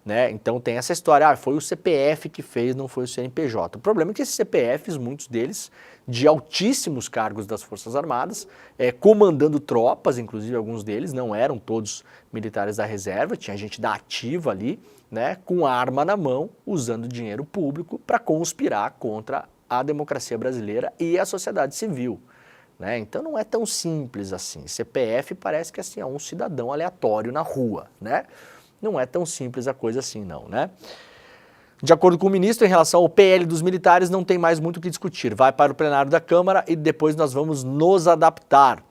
Né? Então tem essa história, foi o CPF que fez, não foi o CNPJ. O problema é que esses CPFs, muitos deles, de altíssimos cargos das Forças Armadas, comandando tropas, inclusive alguns deles, não eram todos militares da reserva, tinha gente da ativa ali, né, com arma na mão, usando dinheiro público para conspirar contra a democracia brasileira e a sociedade civil. Né? Então não é tão simples assim. CPF parece que assim, é um cidadão aleatório na rua, né? Não é tão simples a coisa assim não, né? De acordo com o ministro, em relação ao PL dos militares, não tem mais muito o que discutir. Vai para o plenário da Câmara e depois nós vamos nos adaptar.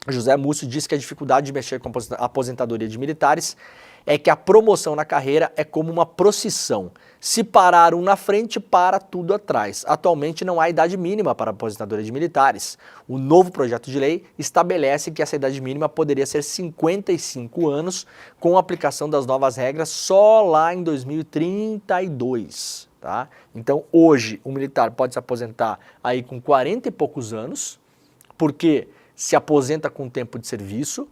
José Múcio disse que a dificuldade de mexer com a aposentadoria de militares é que a promoção na carreira é como uma procissão. Se parar um na frente, para tudo atrás. Atualmente não há idade mínima para a aposentadoria de militares. O novo projeto de lei estabelece que essa idade mínima poderia ser 55 anos, com a aplicação das novas regras só lá em 2032. Tá? Então hoje o militar pode se aposentar aí com 40 e poucos anos, porque se aposenta com tempo de serviço,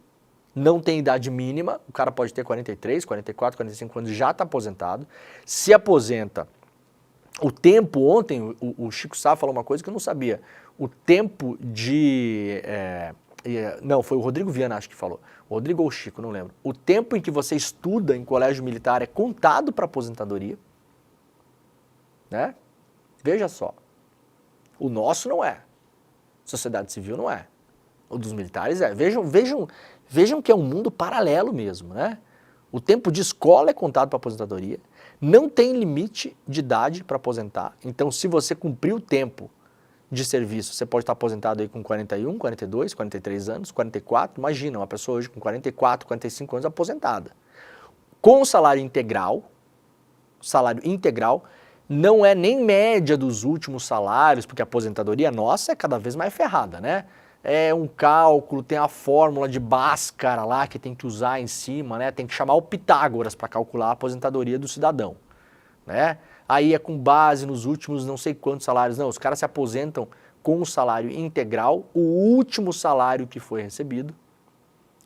não tem idade mínima, o cara pode ter 43, 44, 45 anos, já está aposentado. Se aposenta, o tempo, ontem o Chico Sá falou uma coisa que eu não sabia, o tempo de... não, foi o Rodrigo Viana, acho que falou, o Rodrigo ou o Chico, não lembro. O tempo em que você estuda em colégio militar é contado para aposentadoria, né? Veja só, o nosso não é, sociedade civil não é, o dos militares é. Vejam que é um mundo paralelo mesmo, né? O tempo de escola é contado para aposentadoria, não tem limite de idade para aposentar, então se você cumprir o tempo de serviço, você pode estar aposentado aí com 41, 42, 43 anos, 44, imagina uma pessoa hoje com 44, 45 anos aposentada. Com o salário integral não é nem média dos últimos salários, porque a aposentadoria nossa é cada vez mais ferrada, né? É um cálculo, tem a fórmula de Bhaskara lá que tem que usar em cima, né? Tem que chamar o Pitágoras para calcular a aposentadoria do cidadão, né? Aí é com base nos últimos não sei quantos salários. Não, os caras se aposentam com o salário integral, o último salário que foi recebido.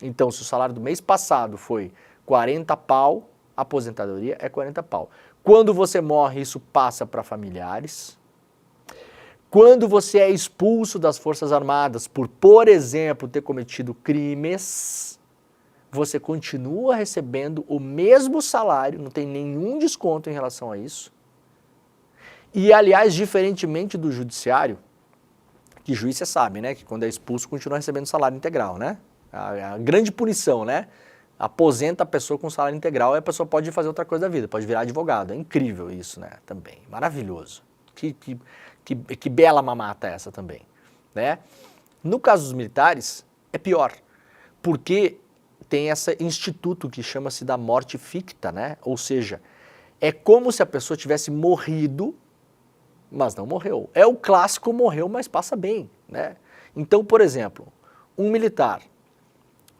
Então, se o salário do mês passado foi 40 pau, a aposentadoria é 40 pau. Quando você morre, isso passa para familiares. Quando você é expulso das Forças Armadas por exemplo, ter cometido crimes, você continua recebendo o mesmo salário, não tem nenhum desconto em relação a isso. E, aliás, diferentemente do judiciário, que juiz você sabe, né, que quando é expulso continua recebendo salário integral, né? A grande punição, né? Aposenta a pessoa com salário integral e a pessoa pode fazer outra coisa da vida, pode virar advogado. É incrível isso, né? Também, maravilhoso. Que bela mamata essa também, né? No caso dos militares, é pior, porque tem esse instituto que chama-se da morte ficta, né? Ou seja, é como se a pessoa tivesse morrido, mas não morreu. É o clássico morreu, mas passa bem, né? Então, por exemplo, um militar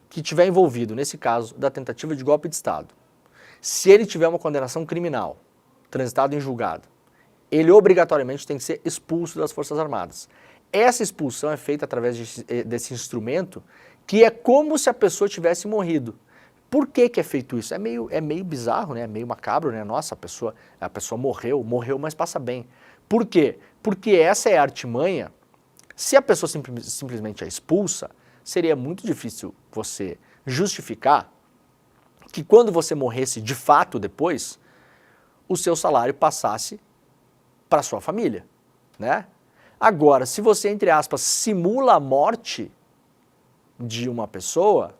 que estiver envolvido, nesse caso, da tentativa de golpe de Estado, se ele tiver uma condenação criminal, transitado em julgado, ele obrigatoriamente tem que ser expulso das Forças Armadas. Essa expulsão é feita através desse instrumento que é como se a pessoa tivesse morrido. Por que é feito isso? É meio bizarro, né? É meio macabro, né? Nossa, a pessoa morreu, mas passa bem. Por quê? Porque essa é a artimanha. Se a pessoa simplesmente é expulsa, seria muito difícil você justificar que quando você morresse de fato depois, o seu salário passasse para sua família, né? Agora, se você, entre aspas, simula a morte de uma pessoa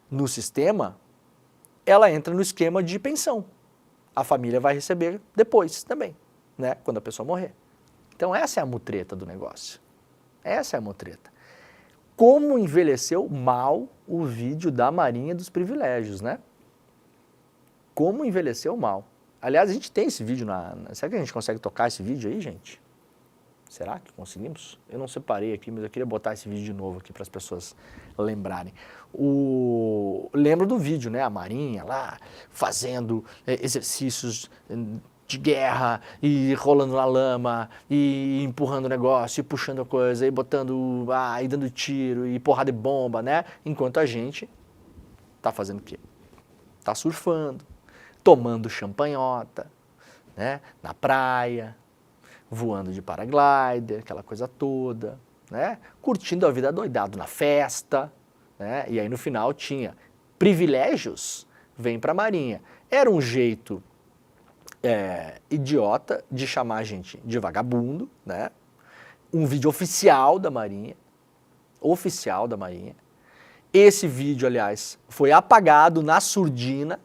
no sistema, ela entra no esquema de pensão. A família vai receber depois também, né? Quando a pessoa morrer. Então essa é a mutreta do negócio. Essa é a mutreta. Como envelheceu mal o vídeo da Marinha dos Privilégios, né? Como envelheceu mal. Aliás, a gente tem esse vídeo será que a gente consegue tocar esse vídeo aí, gente? Será que conseguimos? Eu não separei aqui, mas eu queria botar esse vídeo de novo aqui para as pessoas lembrarem. Lembro do vídeo, né? A Marinha lá fazendo exercícios de guerra e rolando na lama e empurrando o negócio e puxando a coisa e botando, e dando tiro e porrada de bomba, né? Enquanto a gente tá fazendo o quê? Tá surfando, tomando champanhota, né? Na praia, voando de paraglider, aquela coisa toda, né? Curtindo a vida doidado na festa, né? E aí no final tinha privilégios, vem pra Marinha. Era um jeito idiota de chamar a gente de vagabundo, né? Um vídeo oficial da Marinha, Esse vídeo, aliás, foi apagado na surdina,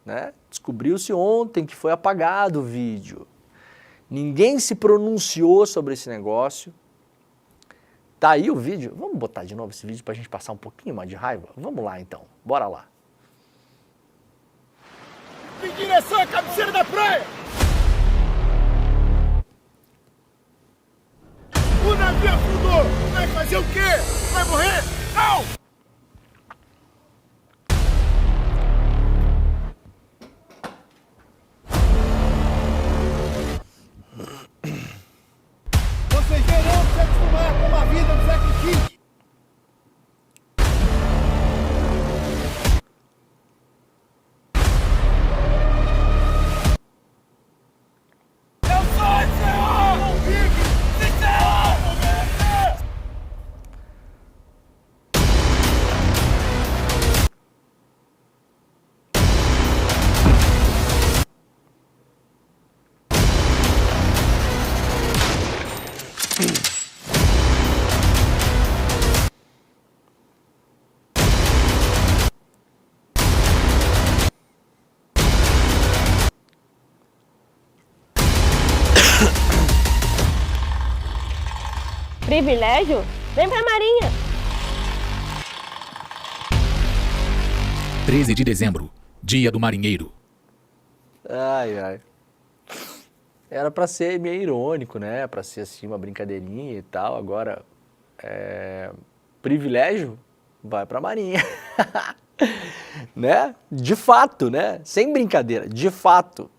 né? Descobriu-se ontem que foi apagado o vídeo. Ninguém se pronunciou sobre esse negócio. Tá aí o vídeo. Vamos botar de novo esse vídeo pra gente passar um pouquinho mais de raiva? Vamos lá então, bora lá. Em direção à cabeceira da praia! O navio afundou! Vai fazer o quê? Vai morrer? Não! Vocês verão se acostumar com uma vida de sacrifício! Privilégio? Vem pra Marinha! 13 de dezembro, Dia do Marinheiro. Ai, ai. Era pra ser meio irônico, né? Pra ser assim uma brincadeirinha e tal. Agora, privilégio vai pra Marinha. Né? De fato, né? Sem brincadeira, de fato.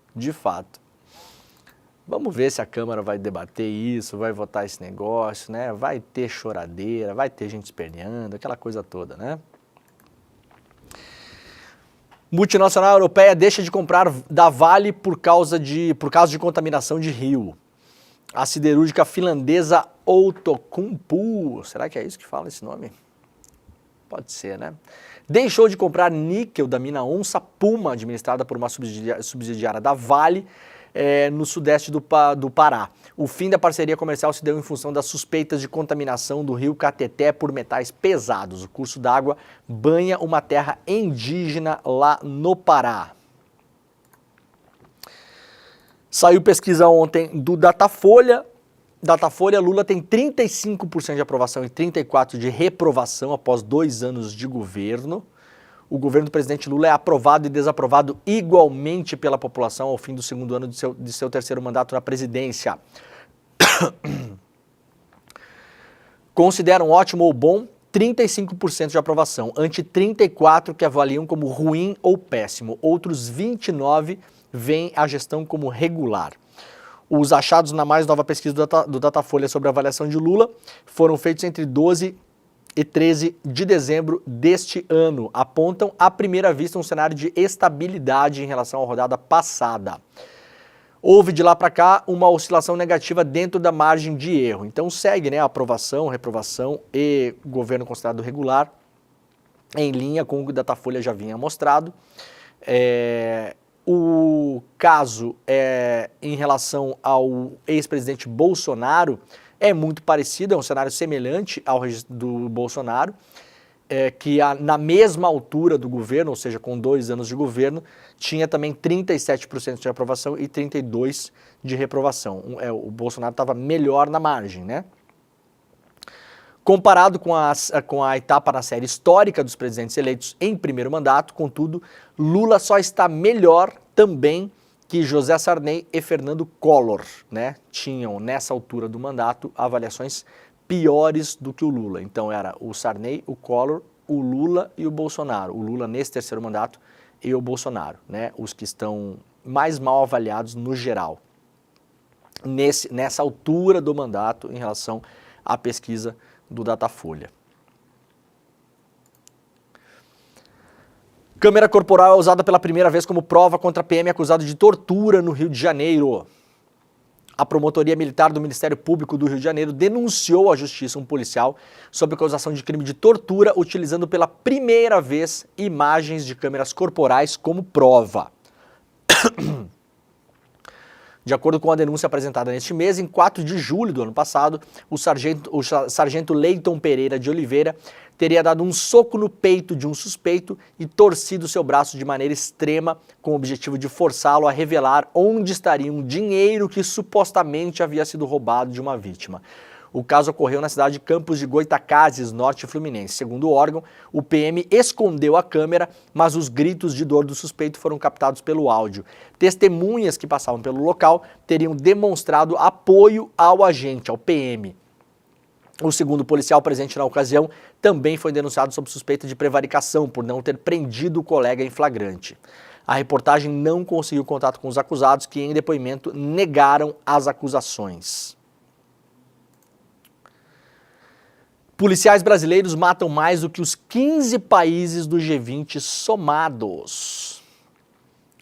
Vamos ver se a Câmara vai debater isso, vai votar esse negócio, né? Vai ter choradeira, vai ter gente esperneando, aquela coisa toda, né? Multinacional europeia deixa de comprar da Vale por causa de contaminação de rio. A siderúrgica finlandesa Outokumpu, será que é isso que fala esse nome? Pode ser, né? Deixou de comprar níquel da mina Onça Puma, administrada por uma subsidiária da Vale, no sudeste do Pará. O fim da parceria comercial se deu em função das suspeitas de contaminação do rio Cateté por metais pesados. O curso d'água banha uma terra indígena lá no Pará. Saiu pesquisa ontem do Datafolha. Lula tem 35% de aprovação e 34% de reprovação após 2 anos de governo. O governo do presidente Lula é aprovado e desaprovado igualmente pela população ao fim do 2º ano de seu 3º mandato na presidência. Consideram ótimo ou bom 35% de aprovação, ante 34% que avaliam como ruim ou péssimo. Outros 29% veem a gestão como regular. Os achados na mais nova pesquisa do Datafolha sobre a avaliação de Lula foram feitos entre 12 e 13 de dezembro deste ano. Apontam, à primeira vista, um cenário de estabilidade em relação à rodada passada. Houve de lá para cá uma oscilação negativa dentro da margem de erro. Então segue, né, a aprovação, reprovação e governo considerado regular, em linha com o que o Datafolha já vinha mostrado. O caso em relação ao ex-presidente Bolsonaro é muito parecido, é um cenário semelhante ao do Bolsonaro, que na mesma altura do governo, ou seja, com 2 anos de governo, tinha também 37% de aprovação e 32% de reprovação. O Bolsonaro estava melhor na margem, né? Comparado com a etapa na série histórica dos presidentes eleitos em primeiro mandato, contudo, Lula só está melhor também que José Sarney e Fernando Collor, né, tinham, nessa altura do mandato, avaliações piores do que o Lula. Então era o Sarney, o Collor, o Lula e o Bolsonaro. O Lula nesse terceiro mandato e o Bolsonaro, né, os que estão mais mal avaliados no geral, nessa altura do mandato em relação à pesquisa do Datafolha. Câmera corporal é usada pela primeira vez como prova contra PM acusado de tortura no Rio de Janeiro. A Promotoria Militar do Ministério Público do Rio de Janeiro denunciou à Justiça um policial sob acusação de crime de tortura, utilizando pela primeira vez imagens de câmeras corporais como prova. De acordo com a denúncia apresentada neste mês, em 4 de julho do ano passado, o sargento Leiton Pereira de Oliveira teria dado um soco no peito de um suspeito e torcido seu braço de maneira extrema com o objetivo de forçá-lo a revelar onde estaria um dinheiro que supostamente havia sido roubado de uma vítima. O caso ocorreu na cidade de Campos de Goytacazes, norte fluminense. Segundo o órgão, o PM escondeu a câmera, mas os gritos de dor do suspeito foram captados pelo áudio. Testemunhas que passavam pelo local teriam demonstrado apoio ao agente, ao PM. O segundo policial presente na ocasião também foi denunciado sob suspeita de prevaricação por não ter prendido o colega em flagrante. A reportagem não conseguiu contato com os acusados, que em depoimento negaram as acusações. Policiais brasileiros matam mais do que os 15 países do G20 somados.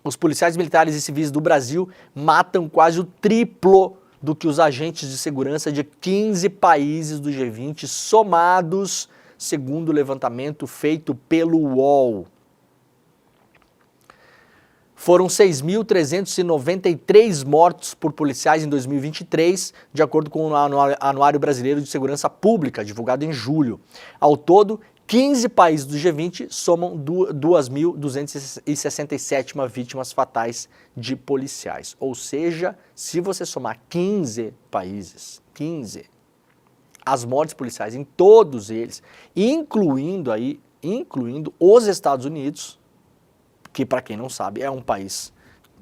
Os policiais militares e civis do Brasil matam quase o triplo do que os agentes de segurança de 15 países do G20 somados, segundo o levantamento feito pelo UOL. Foram 6.393 mortos por policiais em 2023, de acordo com o Anuário Brasileiro de Segurança Pública, divulgado em julho. Ao todo, 15 países do G20 somam 2.267 vítimas fatais de policiais. Ou seja, se você somar 15 países, as mortes policiais em todos eles, incluindo os Estados Unidos, que, para quem não sabe, é um país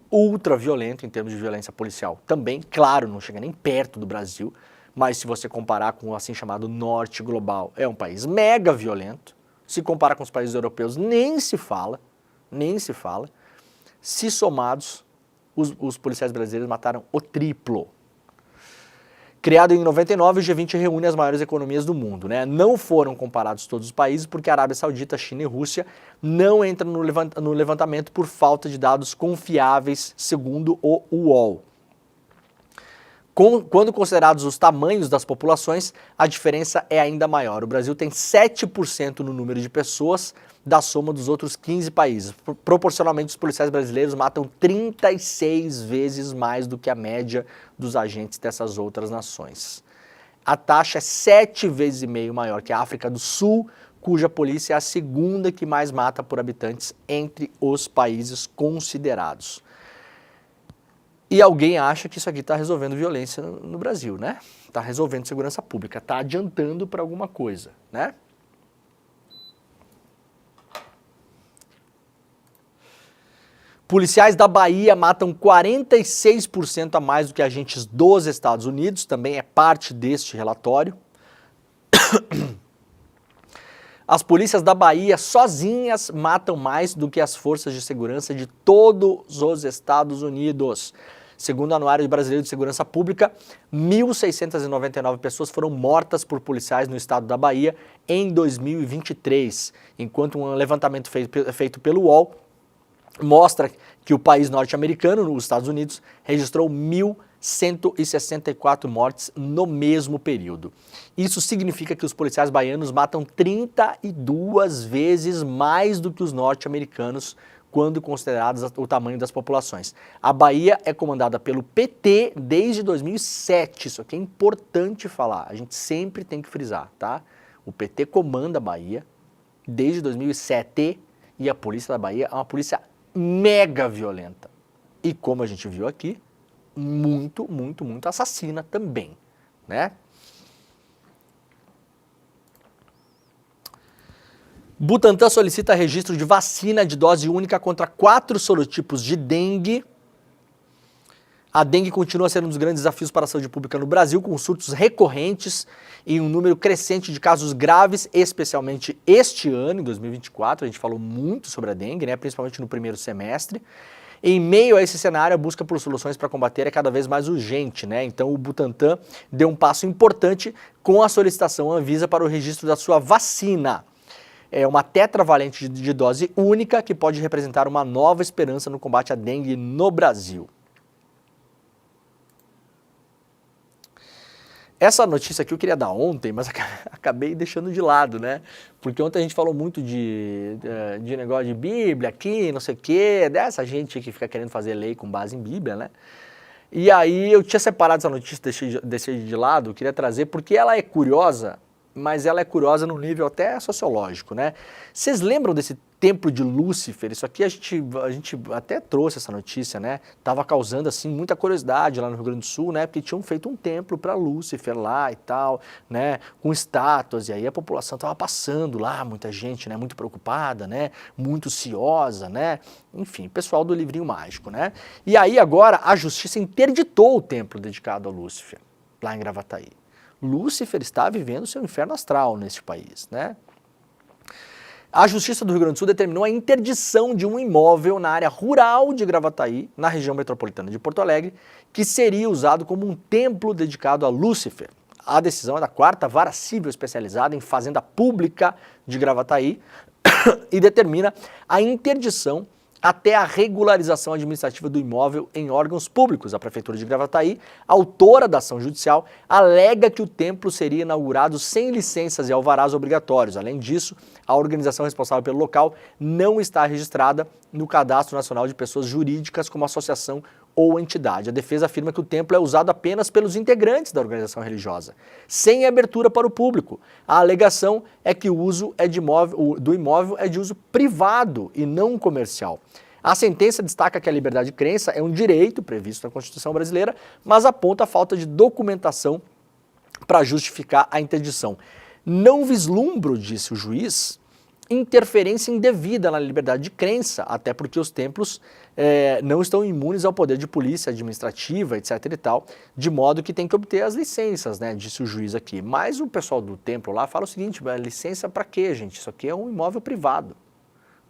ultra violento em termos de violência policial. Também, claro, não chega nem perto do Brasil, mas se você comparar com o assim chamado norte global, é um país mega violento. Se comparar com os países europeus, nem se fala. Se somados, os policiais brasileiros mataram o triplo. Criado em 99, o G20 reúne as maiores economias do mundo, né? Não foram comparados todos os países porque a Arábia Saudita, China e Rússia não entram no levantamento por falta de dados confiáveis, segundo o UOL. Quando considerados os tamanhos das populações, a diferença é ainda maior. O Brasil tem 7% no número de pessoas da soma dos outros 15 países. Proporcionalmente, os policiais brasileiros matam 36 vezes mais do que a média dos agentes dessas outras nações. A taxa é 7,5 vezes maior que a África do Sul, cuja polícia é a segunda que mais mata por habitantes entre os países considerados. E alguém acha que isso aqui está resolvendo violência no Brasil, né? Está resolvendo segurança pública, está adiantando para alguma coisa, né? Policiais da Bahia matam 46% a mais do que agentes dos Estados Unidos, também é parte deste relatório. As polícias da Bahia sozinhas matam mais do que as forças de segurança de todos os Estados Unidos. Segundo o Anuário Brasileiro de Segurança Pública, 1.699 pessoas foram mortas por policiais no estado da Bahia em 2023, enquanto um levantamento feito pelo UOL mostra que o país norte-americano, os Estados Unidos, registrou 1.164 mortes no mesmo período. Isso significa que os policiais baianos matam 32 vezes mais do que os norte-americanos quando considerados o tamanho das populações. A Bahia é comandada pelo PT desde 2007, isso aqui é importante falar, a gente sempre tem que frisar, tá? O PT comanda a Bahia desde 2007 e a polícia da Bahia é uma polícia mega violenta. E como a gente viu aqui, muito assassina também, né? Butantan solicita registro de vacina de dose única contra 4 sorotipos de dengue A dengue continua sendo um dos grandes desafios para a saúde pública no Brasil, com surtos recorrentes e um número crescente de casos graves, especialmente este ano, em 2024. A gente falou muito sobre a dengue, né, principalmente no primeiro semestre. Em meio a esse cenário, a busca por soluções para combater é cada vez mais urgente, né? Então o Butantan deu um passo importante com a solicitação à Anvisa para o registro da sua vacina. É uma tetravalente de dose única que pode representar uma nova esperança no combate à dengue no Brasil. Essa notícia aqui eu queria dar ontem, mas acabei deixando de lado, né? Porque ontem a gente falou muito de negócio de Bíblia aqui, não sei o quê, dessa gente que fica querendo fazer lei com base em Bíblia, né? E aí eu tinha separado essa notícia, deixei de lado, queria trazer porque ela é curiosa, mas ela é curiosa num nível até sociológico, né? Vocês lembram desse templo de Lúcifer? Isso aqui a gente até trouxe essa notícia, né? Tava causando, assim, muita curiosidade lá no Rio Grande do Sul, né? Porque tinham feito um templo para Lúcifer lá e tal, né? Com estátuas, e aí a população tava passando lá, muita gente, né? Muito preocupada, né? Muito ciosa, né? Enfim, pessoal do livrinho mágico, né? E aí agora a justiça interditou o templo dedicado a Lúcifer, lá em Gravataí. Lúcifer está vivendo seu inferno astral neste país, né? A Justiça do Rio Grande do Sul determinou a interdição de um imóvel na área rural de Gravataí, na região metropolitana de Porto Alegre, que seria usado como um templo dedicado a Lúcifer. A decisão é da 4ª Vara Civil especializada em Fazenda Pública de Gravataí e determina a interdição até a regularização administrativa do imóvel em órgãos públicos. A Prefeitura de Gravataí, autora da ação judicial, alega que o templo seria inaugurado sem licenças e alvarás obrigatórios. Além disso, a organização responsável pelo local não está registrada no Cadastro Nacional de Pessoas Jurídicas como associação ou entidade. A defesa afirma que o templo é usado apenas pelos integrantes da organização religiosa, sem abertura para o público. A alegação é que o uso do imóvel é de uso privado e não comercial. A sentença destaca que a liberdade de crença é um direito previsto na Constituição brasileira, mas aponta a falta de documentação para justificar a interdição. Não vislumbro, disse o juiz, interferência indevida na liberdade de crença, até porque os templos não estão imunes ao poder de polícia administrativa, etc e tal, de modo que tem que obter as licenças, né, disse o juiz aqui. Mas o pessoal do templo lá fala o seguinte, licença para quê, gente? Isso aqui é um imóvel privado,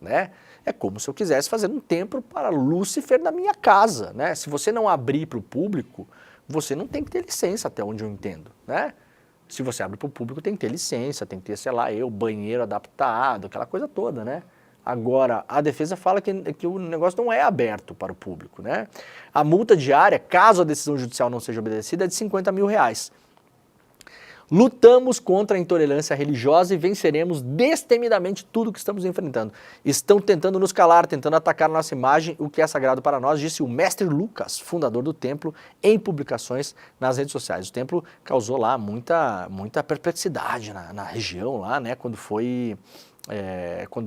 né? É como se eu quisesse fazer um templo para Lúcifer na minha casa, né? Se você não abrir para o público, você não tem que ter licença, até onde eu entendo, né? Se você abre para o público, tem que ter licença, tem que ter, sei lá, banheiro adaptado, aquela coisa toda, né? Agora, a defesa fala que o negócio não é aberto para o público, né? A multa diária, caso a decisão judicial não seja obedecida, é de R$50 mil. Lutamos contra a intolerância religiosa e venceremos destemidamente tudo que estamos enfrentando. Estão tentando nos calar, tentando atacar nossa imagem, o que é sagrado para nós, disse o mestre Lucas, fundador do templo, em publicações nas redes sociais. O templo causou lá muita perplexidade na região, lá, né, quando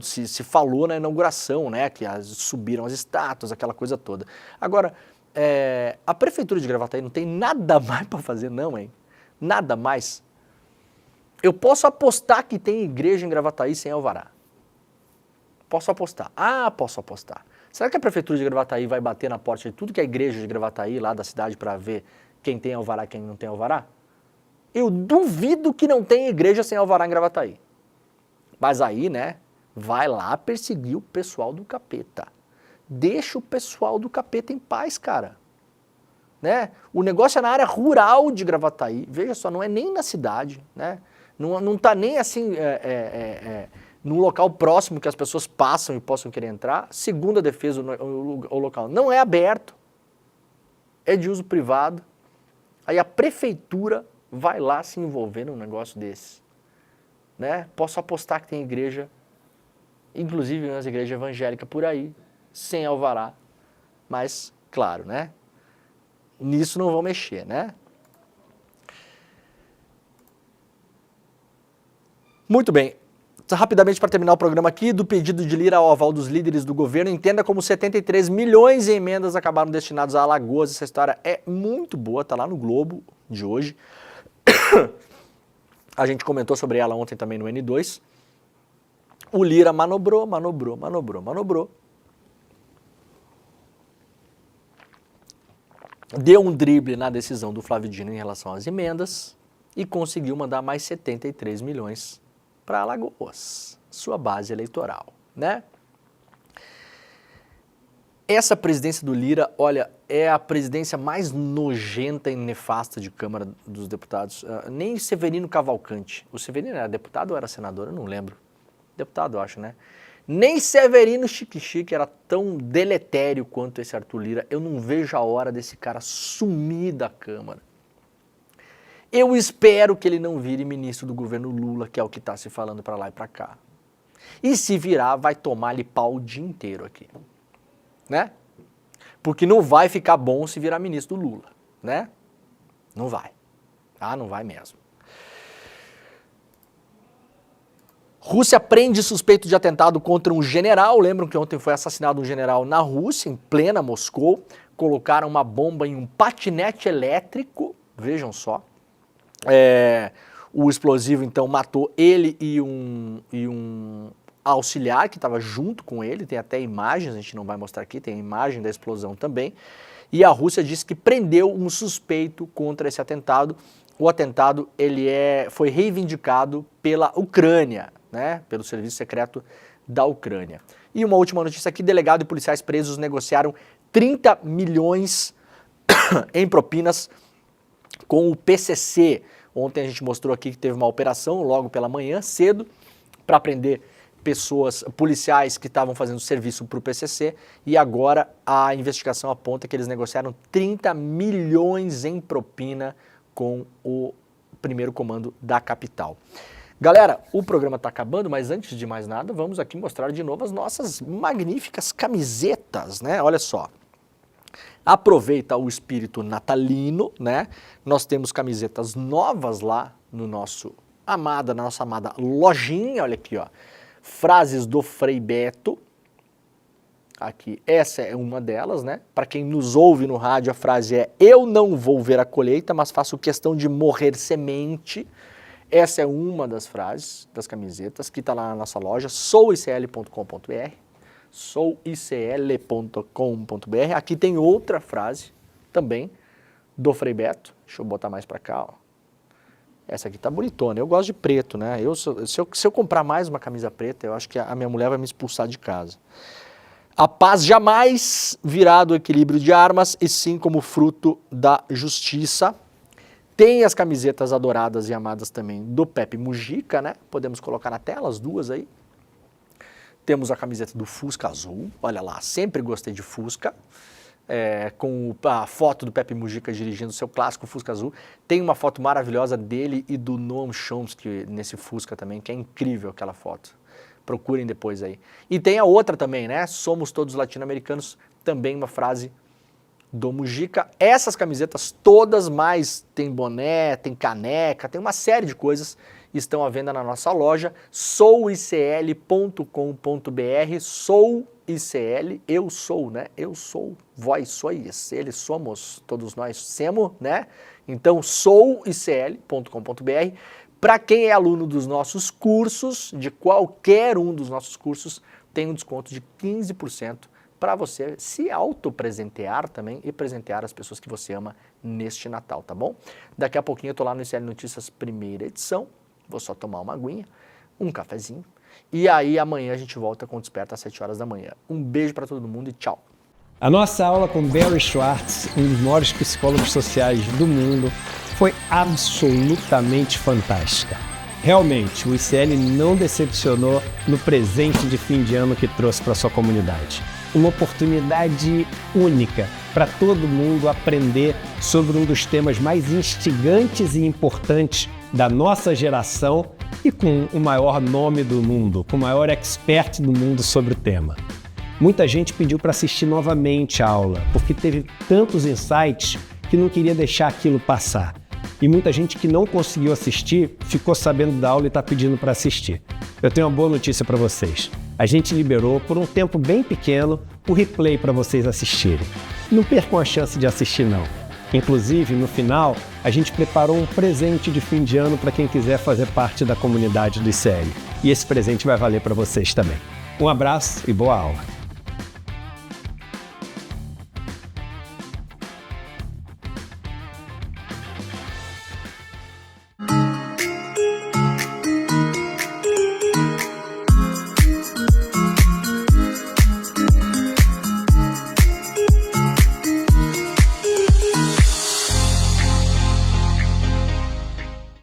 se falou na inauguração, né, que subiram as estátuas, aquela coisa toda. Agora, a Prefeitura de Gravataí não tem nada mais para fazer não, hein? Nada mais. Eu posso apostar que tem igreja em Gravataí sem alvará. Posso apostar. Ah, posso apostar. Será que a Prefeitura de Gravataí vai bater na porta de tudo que é igreja de Gravataí, lá da cidade, para ver quem tem alvará e quem não tem alvará? Eu duvido que não tenha igreja sem alvará em Gravataí. Mas aí, né, vai lá perseguir o pessoal do capeta. Deixa o pessoal do capeta em paz, cara. Né? O negócio é na área rural de Gravataí. Veja só, não é nem na cidade, né? Não está nem assim num local próximo que as pessoas passam e possam querer entrar. Segundo a defesa, o local não é aberto, é de uso privado. Aí a prefeitura vai lá se envolver num negócio desse. Né? Posso apostar que tem igreja, inclusive umas igrejas evangélicas por aí, sem alvará. Mas, claro, né? Nisso não vão mexer, né? Muito bem. Rapidamente para terminar o programa aqui, do pedido de Lira ao aval dos líderes do governo, entenda como 73 milhões em emendas acabaram destinados a Alagoas. Essa história é muito boa, tá lá no Globo de hoje. A gente comentou sobre ela ontem também no N2. O Lira manobrou. deu um drible na decisão do Flávio Dino em relação às emendas e conseguiu mandar mais 73 milhões para Alagoas, sua base eleitoral, né? Essa presidência do Lira, olha, é a presidência mais nojenta e nefasta de Câmara dos Deputados. Nem Severino Cavalcante. O Severino era deputado ou era senador? Eu não lembro. Deputado, eu acho, né? Nem Severino Chique era tão deletério quanto esse Arthur Lira. Eu não vejo a hora desse cara sumir da Câmara. Eu espero que ele não vire ministro do governo Lula, que é o que está se falando para lá e para cá. E se virar, vai tomar-lhe pau o dia inteiro aqui. Né? Porque não vai ficar bom se virar ministro do Lula, né? Não vai. Ah, não vai mesmo. Rússia prende suspeito de atentado contra um general. Lembram que ontem foi assassinado um general na Rússia, em plena Moscou. Colocaram uma bomba em um patinete elétrico. Vejam só. O explosivo, então, matou ele e um auxiliar que estava junto com ele, tem até imagens, a gente não vai mostrar aqui, tem a imagem da explosão também, e a Rússia disse que prendeu um suspeito contra esse atentado. O atentado foi reivindicado pela Ucrânia, né, pelo serviço secreto da Ucrânia. E uma última notícia aqui, delegado e policiais presos negociaram 30 milhões em propinas com o PCC. Ontem a gente mostrou aqui que teve uma operação logo pela manhã, cedo, para prender policiais que estavam fazendo serviço para o PCC, e agora a investigação aponta que eles negociaram 30 milhões em propina com o primeiro comando da capital. Galera, o programa está acabando, mas antes de mais nada, vamos aqui mostrar de novo as nossas magníficas camisetas, né? Olha só. Aproveita o espírito natalino, né? Nós temos camisetas novas lá na nossa amada lojinha, olha aqui, ó. Frases do Frei Beto, aqui, essa é uma delas, né? Para quem nos ouve no rádio, a frase é: eu não vou ver a colheita, mas faço questão de morrer semente. Essa é uma das frases das camisetas que está lá na nossa loja, souicl.com.br, souicl.com.br. Aqui tem outra frase também do Frei Beto, deixa eu botar mais para cá, ó. Essa aqui tá bonitona, eu gosto de preto, né? Se eu comprar mais uma camisa preta, eu acho que a minha mulher vai me expulsar de casa. A paz jamais virá do equilíbrio de armas, e sim como fruto da justiça. Tem as camisetas adoradas e amadas também do Pepe Mujica, né? Podemos colocar na tela as duas aí. Temos a camiseta do Fusca Azul, olha lá, sempre gostei de Fusca. Com a foto do Pepe Mujica dirigindo o seu clássico Fusca Azul. Tem uma foto maravilhosa dele e do Noam Chomsky nesse Fusca também, que é incrível aquela foto. Procurem depois aí. E tem a outra também, né? Somos todos latino-americanos, também uma frase do Mujica. Essas camisetas todas, mais tem boné, tem caneca, tem uma série de coisas, estão à venda na nossa loja, souicl.com.br, souicl, eu sou, né? Eu sou, vós sois, eles somos, todos nós semos, né? Então, souicl.com.br. Para quem é aluno dos nossos cursos, de qualquer um dos nossos cursos, tem um desconto de 15% para você se autopresentear também e presentear as pessoas que você ama neste Natal, tá bom? Daqui a pouquinho eu tô lá no ICL Notícias, primeira edição. Vou só tomar uma aguinha, um cafezinho, e aí amanhã a gente volta com o Desperta às 7 horas da manhã. Um beijo para todo mundo e tchau. A nossa aula com Barry Schwartz, um dos maiores psicólogos sociais do mundo, foi absolutamente fantástica. Realmente, o ICL não decepcionou no presente de fim de ano que trouxe para sua comunidade. Uma oportunidade única para todo mundo aprender sobre um dos temas mais instigantes e importantes da nossa geração e com o maior nome do mundo, com o maior expert do mundo sobre o tema. Muita gente pediu para assistir novamente a aula, porque teve tantos insights que não queria deixar aquilo passar. E muita gente que não conseguiu assistir ficou sabendo da aula e está pedindo para assistir. Eu tenho uma boa notícia para vocês. A gente liberou, por um tempo bem pequeno, o replay para vocês assistirem. Não percam a chance de assistir, não. Inclusive, no final, a gente preparou um presente de fim de ano para quem quiser fazer parte da comunidade do ICL. E esse presente vai valer para vocês também. Um abraço e boa aula!